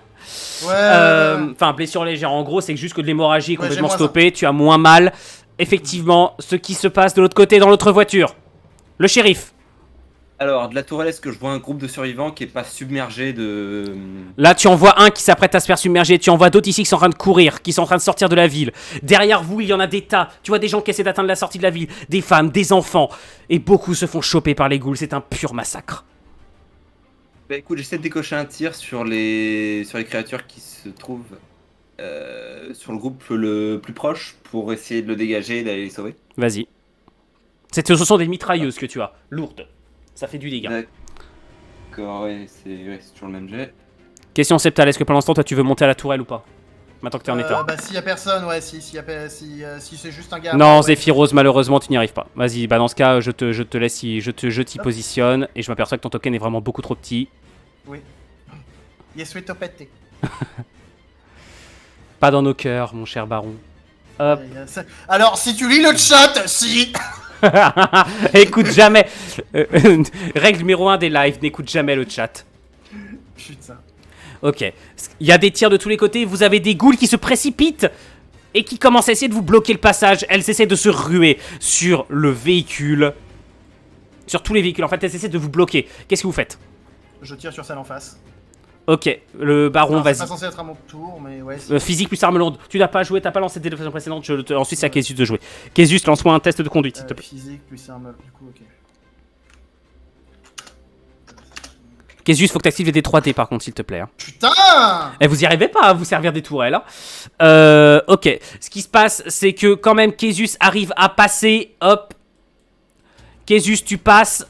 S3: Ouais.
S2: Enfin, blessure légère, en gros, c'est juste que l'hémorragie est
S3: Ouais,
S2: complètement
S3: j'ai moins
S2: stoppée, tu as moins mal. Effectivement, ce qui se passe de l'autre côté, dans l'autre voiture. Le shérif.
S1: Alors, de la tourelle, est-ce que je vois un groupe de survivants qui est pas submergé de...
S2: Là, tu en vois un qui s'apprête à se faire submerger. Tu en vois d'autres ici qui sont en train de courir, qui sont en train de sortir de la ville. Derrière vous, il y en a des tas. Tu vois des gens qui essaient d'atteindre la sortie de la ville. Des femmes, des enfants. Et beaucoup se font choper par les ghouls. C'est un pur massacre.
S1: Bah écoute, j'essaie de décocher un tir sur les créatures qui se trouvent sur le groupe le plus proche pour essayer de le dégager et d'aller les sauver.
S2: Vas-y. Ce sont des mitrailleuses que tu as. Lourdes. Ça fait du dégât.
S1: D'accord, ouais, c'est toujours le même jet.
S2: Question Septal, est-ce que pendant ce temps, toi, tu veux monter à la tourelle ou pas? Maintenant que t'es en état.
S3: Bah, s'il y a personne, ouais, si c'est juste un gars.
S2: Non,
S3: ouais.
S2: Zephyros, malheureusement, tu n'y arrives pas. Vas-y, bah dans ce cas, je te laisse, je t'y positionne et je m'aperçois que ton token est vraiment beaucoup trop petit.
S3: Oui. Yes, oui, topette.
S2: Pas dans nos cœurs, mon cher baron. Hop.
S3: Alors, si tu lis le chat, si.
S2: Écoute jamais. Règle numéro 1 des lives, n'écoute jamais le chat.
S3: Putain.
S2: Ok. Il y a des tirs de tous les côtés. Vous avez des ghouls qui se précipitent et qui commencent à essayer de vous bloquer le passage. Elles essaient de se ruer sur le véhicule. Sur tous les véhicules. En fait, elles essaient de vous bloquer. Qu'est-ce que vous faites?
S3: Je tire sur celle en face.
S2: Ok. Le baron,
S3: C'est
S2: vas-y.
S3: pas censé être à mon tour, mais ouais.
S2: Physique plus arme lourde. Tu n'as pas joué, t'as pas lancé dès la façon précédente. Ensuite, c'est à Késus de jouer. Késus, lance-moi un test de conduite, s'il te plaît.
S3: Physique plus arme, du coup, ok.
S2: Késus, faut que t'actives les D3D par contre, s'il te plaît. Hein.
S3: Putain.
S2: Et vous y arrivez pas à vous servir des tourelles. Hein. Ok. Ce qui se passe, c'est que quand même Késus arrive à passer. Hop. Késus, tu passes.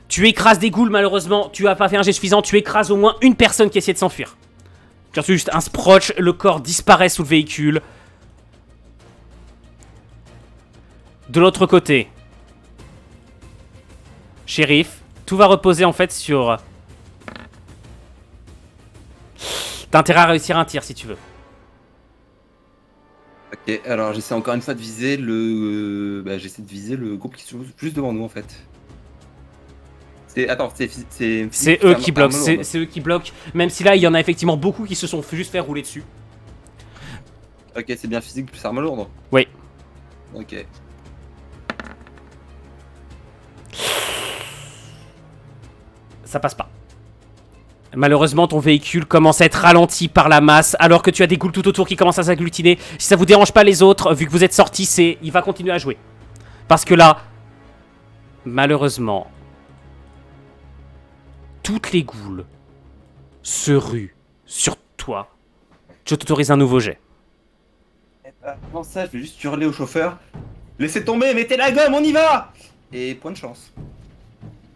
S2: Tu écrases des ghouls, malheureusement. Tu as pas fait un jet suffisant. Tu écrases au moins une personne qui essaie de s'enfuir. Tu reçois juste un sproch. Le corps disparaît sous le véhicule. De l'autre côté. Shérif. Tout va reposer en fait sur... T'as intérêt à réussir un tir si tu veux.
S1: Ok, alors j'essaie encore une fois de viser j'essaie de viser le groupe qui se trouve juste devant nous en fait. Attends,
S2: c'est eux qui bloquent, c'est eux qui bloquent. Même si là, il y en a effectivement beaucoup qui se sont juste fait rouler dessus.
S1: Ok, c'est bien physique plus arme lourde.
S2: Oui.
S1: Ok.
S2: Ça passe pas. Malheureusement, ton véhicule commence à être ralenti par la masse, alors que tu as des ghouls tout autour qui commencent à s'agglutiner. Si ça vous dérange pas les autres, vu que vous êtes sortis, il va continuer à jouer. Parce que là, malheureusement, toutes les ghouls se ruent sur toi. Je t'autorise un nouveau jet.
S1: Avant ça, je vais juste hurler au chauffeur. Laissez tomber, mettez la gomme, on y va. Et point de chance.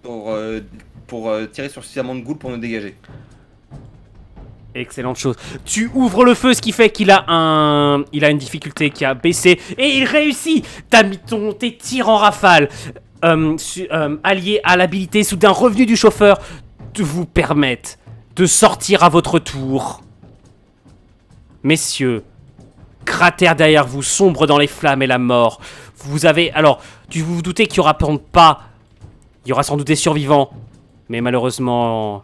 S1: Pour tirer sur suffisamment de ghouls pour nous dégager.
S2: Excellente chose. Tu ouvres le feu, ce qui fait qu'il a une difficulté qui a baissé. Et il réussit. T'as mis tes tirs en rafale. Alliés à l'habilité soudain revenue du chauffeur, vous permettent de sortir à votre tour. Messieurs, cratère derrière vous, sombre dans les flammes et la mort. Vous avez... Alors, vous vous doutez qu'il y aura pas... Il y aura sans doute des survivants. Mais malheureusement,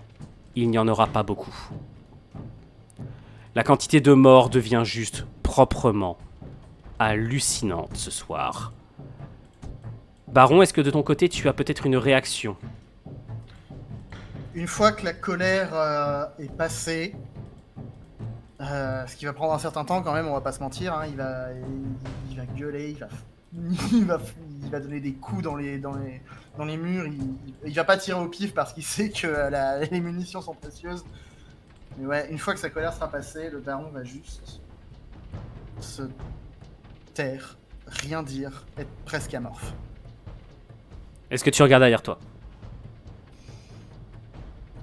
S2: il n'y en aura pas beaucoup. La quantité de morts devient juste proprement hallucinante ce soir. Baron, est-ce que de ton côté tu as peut-être une réaction?
S3: Une fois que la colère est passée, ce qui va prendre un certain temps quand même, on va pas se mentir, hein, il va gueuler, il va donner des coups dans les murs, il va pas tirer au pif parce qu'il sait que les munitions sont précieuses. Mais ouais, une fois que sa colère sera passée, le baron va juste se taire, rien dire, être presque amorphe.
S2: Est-ce que tu regardes derrière toi?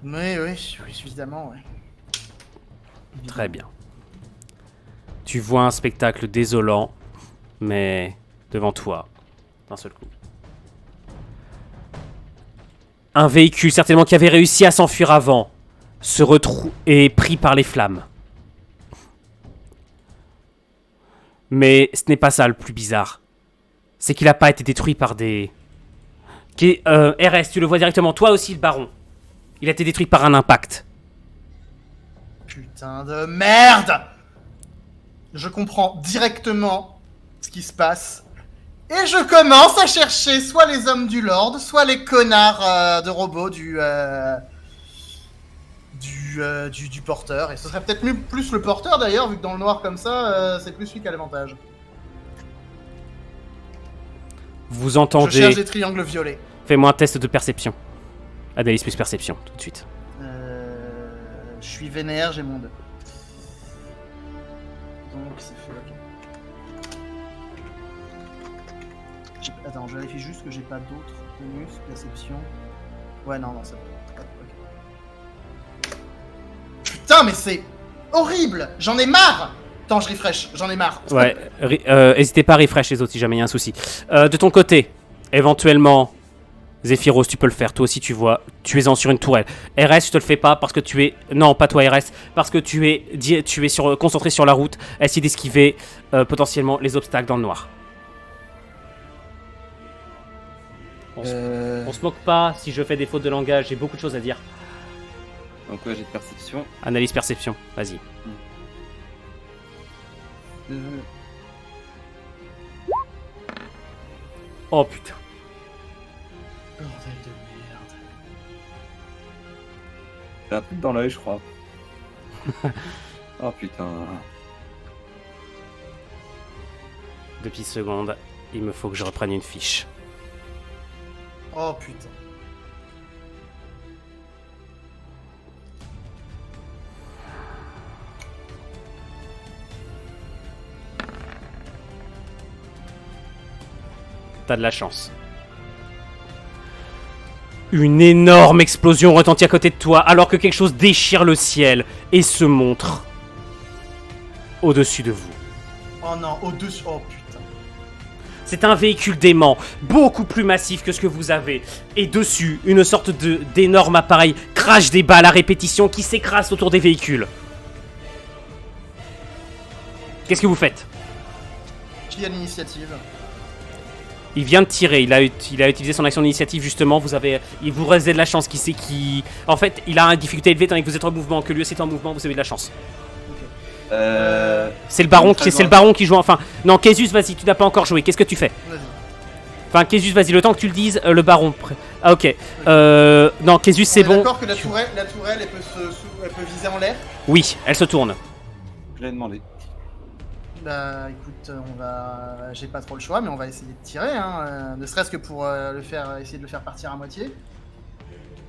S3: Oui, évidemment, ouais.
S2: Très bien. Tu vois un spectacle désolant, mais devant toi, d'un seul coup. Un véhicule, certainement qui avait réussi à s'enfuir avant, se retrouve et est pris par les flammes. Mais ce n'est pas ça le plus bizarre. C'est qu'il n'a pas été détruit par des... RS, tu le vois directement, toi aussi le baron. Il a été détruit par un impact.
S3: Putain de merde! Je comprends directement ce qui se passe. Et je commence à chercher soit les hommes du Lord, soit les connards de robots du porteur. Et ce serait peut-être plus le porteur d'ailleurs, vu que dans le noir comme ça, c'est plus lui qui a l'avantage.
S2: Vous
S3: Je cherche
S2: entendez...
S3: des triangles violets.
S2: Fais-moi un test de perception. Analyse plus perception, tout de suite.
S3: Je suis vénère, j'ai mon 2. Donc c'est fait, ok. Attends, je vérifie juste que j'ai pas d'autres bonus, perception. Ouais, non, c'est bon. Ok. Putain, mais c'est horrible! J'en ai marre! Attends, je refresh, j'en ai marre.
S2: Ouais, n'hésitez pas à refresh les autres si jamais il y a un souci. De ton côté, éventuellement, Zephyros, tu peux le faire. Toi aussi, tu vois, tu es sur une tourelle. RS, je te le fais pas parce que tu es... Non, pas toi, RS. Parce que tu es concentré sur la route. Essayer d'esquiver potentiellement les obstacles dans le noir. On se moque pas si je fais des fautes de langage. J'ai beaucoup de choses à dire.
S1: Donc ouais, j'ai de perception.
S2: Analyse perception, vas-y. Oh putain.
S3: Bordel de merde.
S1: J'ai un truc dans l'œil, je crois. Oh putain.
S2: 2 petites secondes. Il me faut que je reprenne une fiche.
S3: Oh putain.
S2: T'as de la chance. Une énorme explosion retentit à côté de toi alors que quelque chose déchire le ciel et se montre au-dessus de vous.
S3: Oh non, au-dessus. Oh putain.
S2: C'est un véhicule d'aimant, beaucoup plus massif que ce que vous avez. Et dessus, une sorte d'énorme appareil crache des balles à répétition qui s'écrasent autour des véhicules. Qu'est-ce que vous faites?
S3: Qui a l'initiative?
S2: Il vient de tirer, il a utilisé son action d'initiative justement, il vous reste de la chance, en fait, il a une difficulté élevée tandis que vous êtes en mouvement, que lui aussi est en mouvement, vous avez de la chance. C'est le baron qui joue, enfin, non, Késus, vas-y, tu n'as pas encore joué, qu'est-ce que tu fais?
S3: Vas-y.
S2: Enfin, Késus, vas-y, le temps que tu le dises, le baron, ah ok, non, Késus, c'est
S3: On est
S2: bon.
S3: d'accord que la tourelle, elle peut viser en l'air?
S2: Oui, elle se tourne.
S1: Je l'ai demandé.
S3: Bah écoute, j'ai pas trop le choix, mais on va essayer de tirer, hein, ne serait-ce que pour essayer de le faire partir à moitié.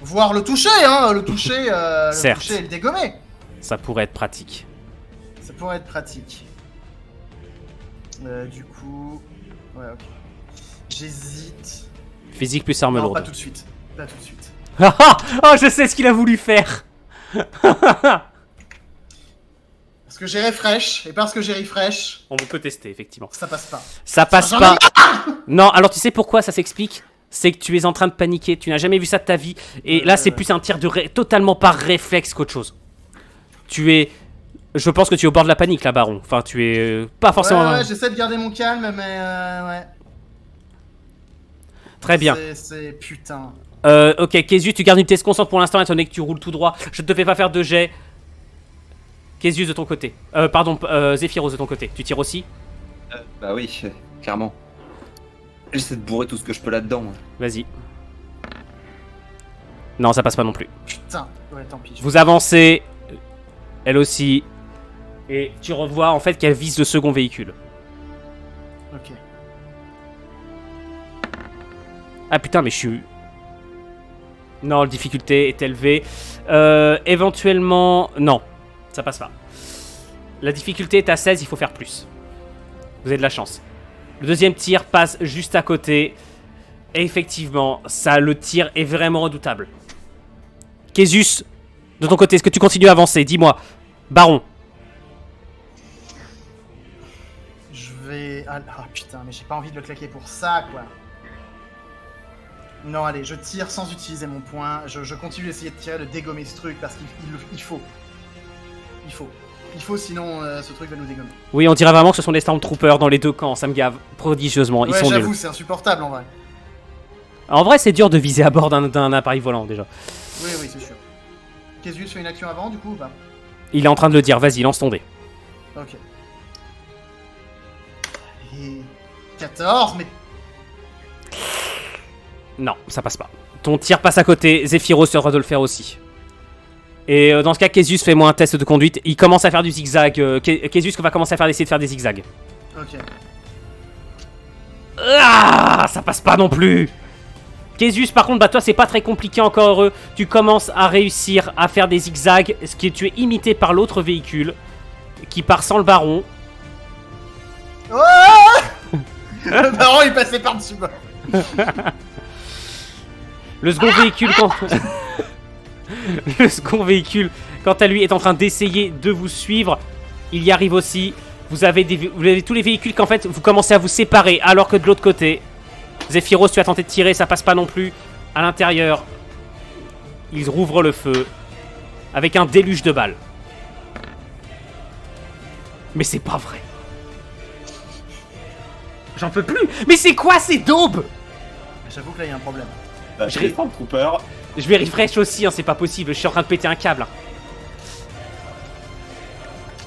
S3: Voire le toucher, hein, le toucher
S2: Certes.
S3: Le toucher et le dégommer.
S2: Ça pourrait être pratique.
S3: Ça pourrait être pratique. Du coup, ouais, ok. J'hésite.
S2: Physique plus arme
S3: Non,
S2: lourde.
S3: pas tout de suite. Pas tout de suite.
S2: Oh, je sais ce qu'il a voulu faire.
S3: Parce que j'ai refresh, et parce que j'ai refresh,
S2: On peut tester, effectivement.
S3: ça passe pas.
S2: Ça passe
S3: J'en ai
S2: pas. Non, alors tu sais pourquoi ça s'explique? C'est que tu es en train de paniquer, tu n'as jamais vu ça de ta vie. Et là, c'est plus un tir totalement par réflexe qu'autre chose. Je pense que tu es au bord de la panique, là, baron. Enfin, tu es pas forcément...
S3: Ouais, j'essaie de garder mon calme, mais ouais.
S2: Très bien.
S3: C'est putain.
S2: Ok, Kézius, tu gardes une vitesse constante pour l'instant, étant donné que tu roules tout droit. Je ne te fais pas faire de jet. Kézius de ton côté. Pardon, Zephyros de ton côté. Tu tires aussi?
S1: Bah oui, clairement. J'essaie de bourrer tout ce que je peux là-dedans.
S2: Vas-y. Non, ça passe pas non plus.
S3: Putain. Ouais, tant pis.
S2: Vous avancez. Elle aussi. Et tu revois en fait qu'elle vise le second véhicule.
S3: Ok.
S2: Ah putain, mais je suis... Non, la difficulté est élevée. Éventuellement... Non, ça passe pas. La difficulté est à 16, il faut faire plus. Vous avez de la chance. Le deuxième tir passe juste à côté. Et effectivement, ça, le tir est vraiment redoutable. Kézus, de ton côté, est-ce que tu continues à avancer? Dis-moi. Baron.
S3: Je vais... Ah putain, mais j'ai pas envie de le claquer pour ça, quoi. Non, allez, je tire sans utiliser mon point. Je continue d'essayer de tirer, de dégommer ce truc, parce qu'il faut. Il faut. Il faut, sinon ce truc va nous dégommer.
S2: Oui, on dirait vraiment que ce sont des Stormtroopers dans les deux camps. Ça me gave prodigieusement. Ils
S3: Ouais,
S2: sont nuls.
S3: j'avoue, c'est insupportable, en vrai.
S2: En vrai, c'est dur de viser à bord d'un appareil volant, déjà.
S3: Oui, oui, c'est sûr. Kézius fait une action avant, du coup, ou pas?
S2: Il est en train de le dire. Vas-y, lance ton dé.
S3: Ok. Et... 14, mais...
S2: Non, ça passe pas. Ton tir passe à côté. Zephyros se droit de le faire aussi. Et dans ce cas, Kézius, fais-moi un test de conduite. Il commence à faire du zigzag. Kézius va commencer à essayer de faire des zigzags.
S3: Ok.
S2: Ah, ça passe pas non plus. Kézius, par contre, bah toi, c'est pas très compliqué, encore heureux. Tu commences à réussir à faire des zigzags. Ce qui tu es imité par l'autre véhicule qui part sans le baron.
S3: Oh le baron, il passait par-dessus moi.
S2: Le second véhicule, quand... Le second véhicule, quant à lui, est en train d'essayer de vous suivre. Il y arrive aussi. Vous avez tous les véhicules qu'en fait, vous commencez à vous séparer. Alors que de l'autre côté, Zephyros, tu as tenté de tirer, ça passe pas non plus. À l'intérieur, ils rouvrent le feu. Avec un déluge de balles. Mais c'est pas vrai. J'en peux plus. Mais c'est quoi ces daubes?
S3: J'avoue que là, il y a un problème.
S1: Bah,
S2: Je
S1: j'ai les Stormtroopers.
S2: Je vais refresh aussi, hein, c'est pas possible. Je suis en train de péter un câble. Hein.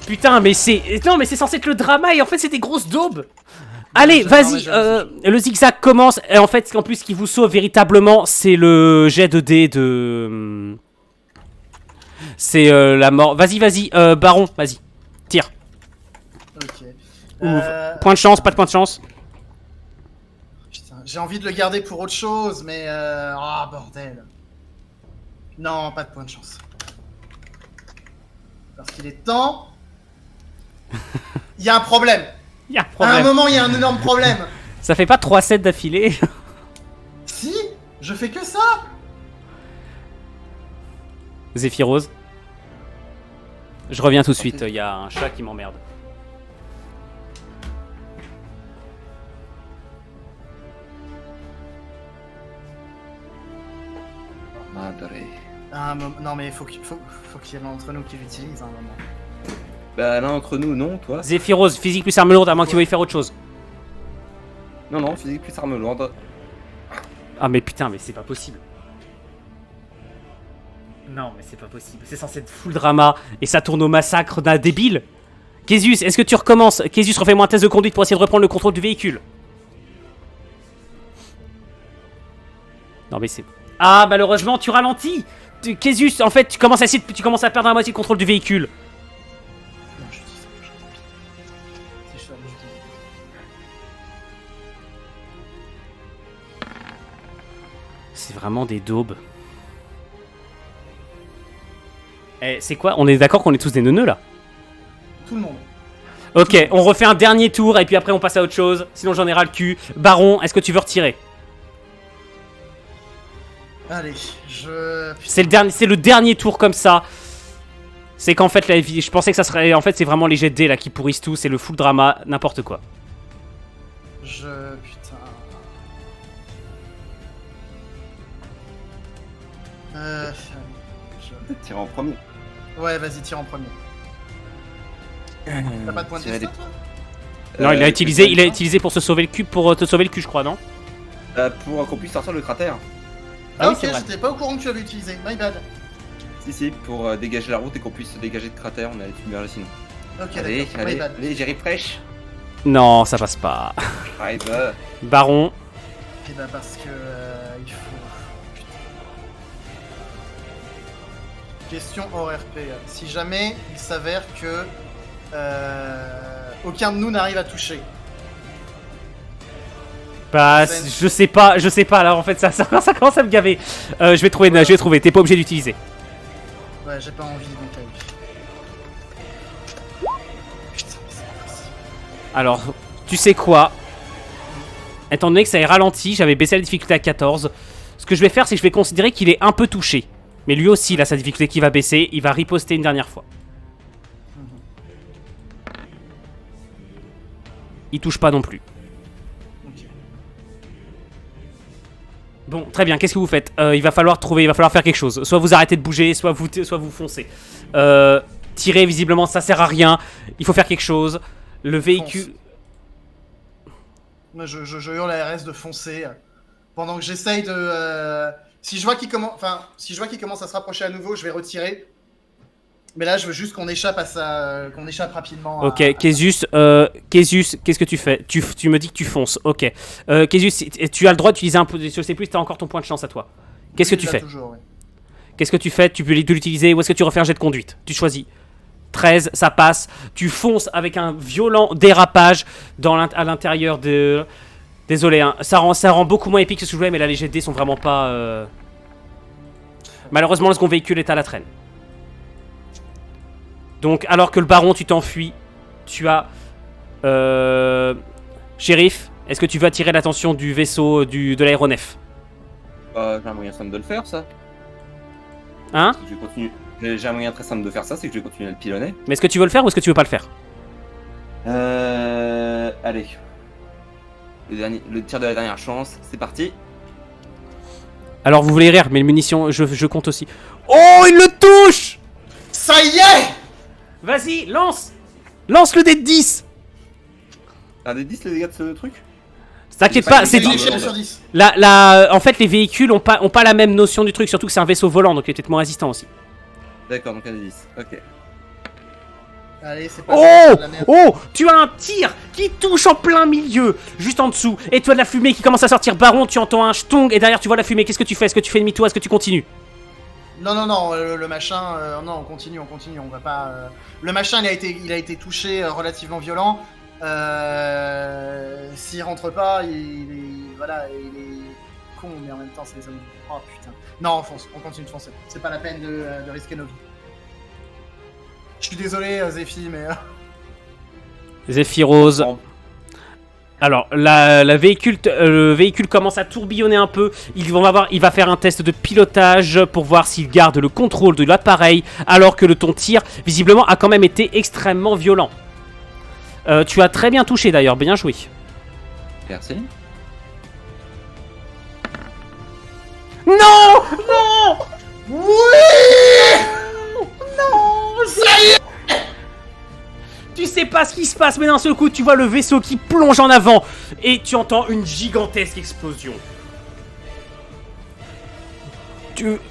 S2: Putain, mais c'est... Non, mais c'est censé être le drama et en fait, c'est des grosses daubes. Allez, vas-y, le zigzag commence. Et en fait, en plus, ce qui vous sauve véritablement, c'est le jet de dés de... C'est la mort. Vas-y, vas-y, Baron, vas-y. Tire.
S3: Ok.
S2: Point de chance, pas de point de chance.
S3: Putain, j'ai envie de le garder pour autre chose, mais... Ah, bordel. Non, pas de point de chance. Parce qu'il est temps... Il y a un problème.
S2: Il y a un
S3: À un
S2: problème.
S3: moment, il y a un énorme problème.
S2: Ça fait pas 3 sets d'affilée.
S3: Si, je fais que ça.
S2: Zephyros. Je reviens tout de suite, il y a un chat qui m'emmerde.
S1: Madre.
S3: Non, mais faut qu'il y en ait entre nous qui l'utilisent à un moment.
S1: Bah l'un entre nous, non, toi?
S2: Zephyros, physique plus arme lourde, à moins que tu veuilles faire autre chose.
S1: Non, non, physique plus arme lourde.
S2: Ah mais putain, mais c'est pas possible. Non, mais c'est pas possible. C'est censé être full drama et ça tourne au massacre d'un débile. Kézius, est-ce que tu recommences? Kézius, refais-moi un test de conduite pour essayer de reprendre le contrôle du véhicule. Non mais c'est... Ah, malheureusement, tu ralentis. Kézius, en fait, tu commences à perdre la moitié le contrôle du véhicule.
S3: Non, je dis ça, je dis. Si je sors, je dis.
S2: C'est vraiment des daubes. Eh, c'est quoi? On est d'accord qu'on est tous des neuneux là?
S3: Tout le monde.
S2: Ok, on refait un dernier tour et puis après on passe à autre chose. Sinon j'en ai ras le cul. Baron, est-ce que tu veux retirer?
S3: Allez, je...
S2: C'est le dernier tour comme ça. C'est qu'en fait, je pensais que ça serait... En fait, c'est vraiment les jets de dés là qui pourrissent tout. C'est le full drama, n'importe quoi.
S3: Putain...
S1: Tire en premier.
S3: Ouais, vas-y, tire en premier. T'as pas de point de
S1: Tirer
S3: destin,
S1: des-
S3: toi?
S2: Non, il a
S1: plus
S2: utilisé,
S1: de
S2: il a
S1: points.
S2: utilisé pour se sauver le cul, pour te sauver le cul, je crois, non?
S1: Pour qu'on puisse sortir le cratère.
S3: Ah
S2: oui,
S3: ok,
S2: c'est vrai.
S3: j'étais pas au courant que tu avais utilisé. My bad.
S1: Si, pour dégager la route et qu'on puisse se dégager de cratère, on allait submerger sinon.
S3: Ok,
S1: Allez,
S3: d'accord. My
S1: allez,
S3: bad.
S1: allez, j'arrive fraîche.
S2: Non, ça passe pas.
S1: Arrive.
S2: Baron,
S3: Et bah parce que il faut. Putain. Question hors RP. Si jamais il s'avère que aucun de nous n'arrive à toucher.
S2: bah, je sais pas, alors en fait, ça commence à me gaver. Je vais trouver, t'es pas obligé d'utiliser.
S3: Ouais, j'ai pas envie donc oui. Putain, mais c'est pas possible.
S2: Alors, tu sais quoi? Étant donné que ça est ralenti, j'avais baissé la difficulté à 14. Ce que je vais faire, c'est que je vais considérer qu'il est un peu touché. Mais lui aussi, il a sa difficulté qui va baisser. Il va riposter une dernière fois. Il touche pas non plus.
S3: Ok.
S2: Bon, très bien, qu'est-ce que vous faites? Il va falloir faire quelque chose. Soit vous arrêtez de bouger, soit vous foncez. Tirer, visiblement, ça sert à rien. Il faut faire quelque chose. Le véhicule...
S3: Moi, je hurle à RS de foncer pendant que j'essaye de. Si je vois qu'il commence, si je vois qu'il commence à se rapprocher à nouveau, je vais retirer. Mais là, je veux juste qu'on échappe à ça, qu'on échappe rapidement.
S2: Ok, Késus, qu'est-ce que tu fais? Tu me dis que tu fonces, ok. Késus, tu as le droit d'utiliser un peu... Je sais plus si t'as encore ton point de chance à toi. Qu'est-ce que tu fais?
S3: Toujours, ouais.
S2: Qu'est-ce que tu fais? Tu peux l'utiliser ou est-ce que tu refais un jet de conduite? Tu choisis. 13, ça passe. Tu fonces avec un violent dérapage à l'intérieur de... Désolé, hein. Ça rend beaucoup moins épique que ce que je voulais, mais là les jets de dés sont vraiment pas... Malheureusement, le second véhicule est à la traîne. Donc, alors que le baron, tu t'enfuis, tu as... Shérif, est-ce que tu veux attirer l'attention du vaisseau de l'aéronef?
S1: J'ai un moyen simple de le faire, ça.
S2: Hein?
S1: Je vais continuer. J'ai un moyen très simple de faire ça, c'est que je vais continuer à le pilonner.
S2: Mais est-ce que tu veux le faire ou est-ce que tu veux pas le faire?
S1: Allez. Le tir de la dernière chance, c'est parti.
S2: Alors, vous voulez rire, mais le munition, je compte aussi. Oh, il le touche!
S3: Ça y est!
S2: Vas-y, lance! Lance le dé de 10!
S1: Un des 10 les dégâts de ce truc?
S2: T'inquiète pas, c'est
S1: dit-
S2: dit.
S3: Échelle sur 10.
S2: En fait, les véhicules ont pas la même notion du truc, surtout que c'est un vaisseau volant, donc il est peut-être moins résistant aussi.
S1: D'accord, donc un des 10. Ok.
S3: Allez, c'est pas
S2: Oh!
S3: la merde.
S2: Oh! Tu as un tir qui touche en plein milieu, juste en dessous, et tu as de la fumée qui commence à sortir. Baron, tu entends un shtong, et derrière tu vois la fumée. Qu'est-ce que tu fais? Est-ce que tu fais demi-tour? Est-ce que tu continues?
S3: Non, le machin, non, on continue, on va pas. Le machin, il a été touché, relativement violent. S'il rentre pas, voilà, il est con, mais en même temps, c'est les hommes. Oh putain. Non, on fonce, on continue de foncer. C'est pas la peine de risquer nos vies. Je suis désolé, Zéphi, mais.
S2: Zephyros. Alors, le véhicule commence à tourbillonner un peu. Il va faire un test de pilotage pour voir s'il garde le contrôle de l'appareil, alors que ton tir, visiblement, a quand même été extrêmement violent. Tu as très bien touché d'ailleurs, bien joué.
S1: Merci.
S2: Non! Non! Tu sais pas ce qui se passe, mais d'un seul coup, tu vois le vaisseau qui plonge en avant et tu entends une gigantesque explosion.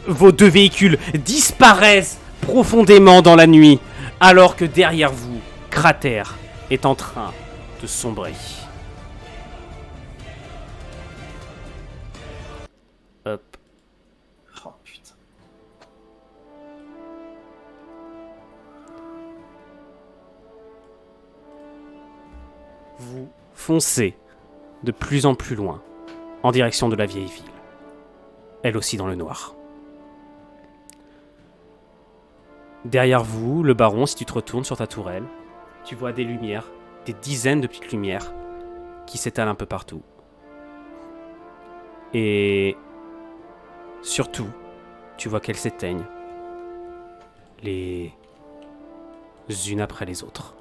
S2: Vos deux véhicules disparaissent profondément dans la nuit, alors que derrière vous, Cratère est en train de sombrer. Hop.
S3: Oh putain.
S2: Vous foncez de plus en plus loin en direction de la vieille ville, elle aussi dans le noir. Derrière vous, le baron, si tu te retournes sur ta tourelle, tu vois des lumières, des dizaines de petites lumières qui s'étalent un peu partout. Et surtout, tu vois qu'elles s'éteignent les unes après les autres.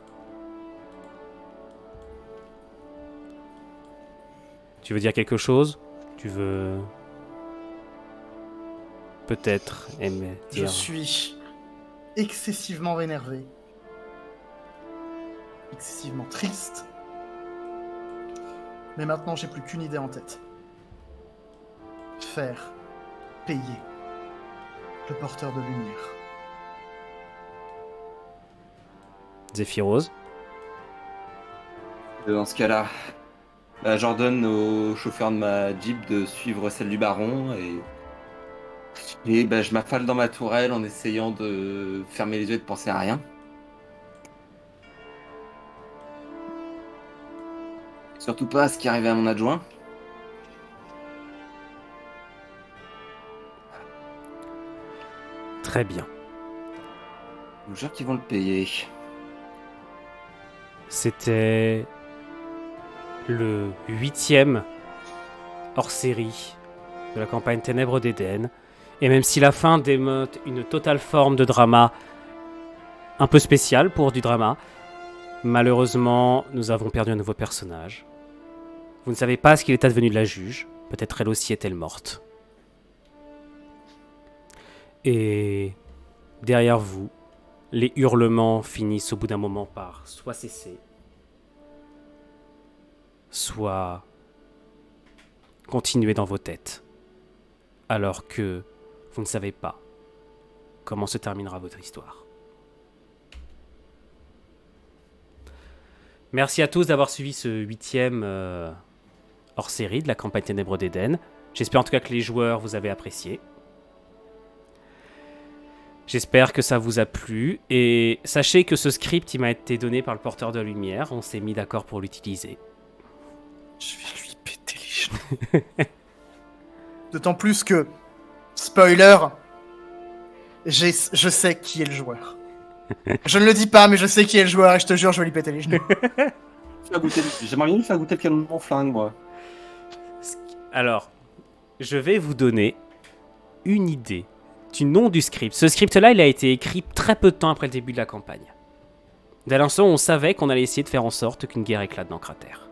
S2: Tu veux dire quelque chose? Tu veux peut-être aimer
S3: Je
S2: dire...
S3: suis excessivement énervé. Excessivement triste. Mais maintenant, j'ai plus qu'une idée en tête. faire payer le porteur de lumière.
S2: Zephyros.
S1: Dans ce cas-là, j'ordonne au chauffeur de ma Jeep de suivre celle du baron et je m'affale dans ma tourelle en essayant de fermer les yeux et de penser à rien. Surtout pas à ce qui arrivait à mon adjoint.
S2: Très bien.
S1: Je vous jure qu'ils vont le payer.
S2: C'était le 8e hors-série de la campagne Ténèbres d'Éden. Et même si la fin dénote une totale forme de drama un peu spéciale pour du drama, malheureusement, nous avons perdu un nouveau personnage. Vous ne savez pas ce qu'il est advenu de la juge. Peut-être elle aussi est-elle morte. Et derrière vous, les hurlements finissent au bout d'un moment par soit cesser, soit continuer dans vos têtes, alors que vous ne savez pas comment se terminera votre histoire. Merci à tous d'avoir suivi ce 8e hors-série de la campagne Ténèbres d'Éden. J'espère en tout cas que les joueurs vous avez apprécié. J'espère que ça vous a plu. Et sachez que ce script, il m'a été donné par le porteur de lumière. On s'est mis d'accord pour l'utiliser.
S5: Je vais lui péter les genoux.
S3: D'autant plus que, spoiler, je sais qui est le joueur. Je ne le dis pas, mais je sais qui est le joueur et je te jure, je vais lui péter les genoux.
S1: J'aimerais bien lui faire goûter le canon de mon flingue, moi.
S2: Alors, je vais vous donner une idée du nom du script. Ce script-là, il a été écrit très peu de temps après le début de la campagne. Dès l'instant, on savait qu'on allait essayer de faire en sorte qu'une guerre éclate dans Cratère.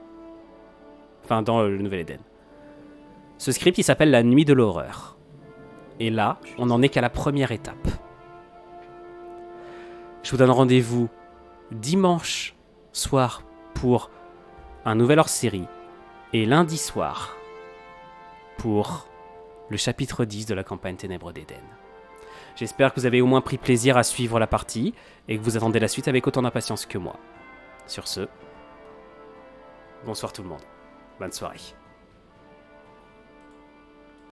S2: Enfin, dans le Nouvel Éden. Ce script, il s'appelle La Nuit de l'Horreur. Et là, on n'en est qu'à la première étape. Je vous donne rendez-vous dimanche soir pour un nouvel hors-série et lundi soir pour le chapitre 10 de la campagne Ténèbres d'Éden. J'espère que vous avez au moins pris plaisir à suivre la partie et que vous attendez la suite avec autant d'impatience que moi. Sur ce, bonsoir tout le monde. Bonne soirée.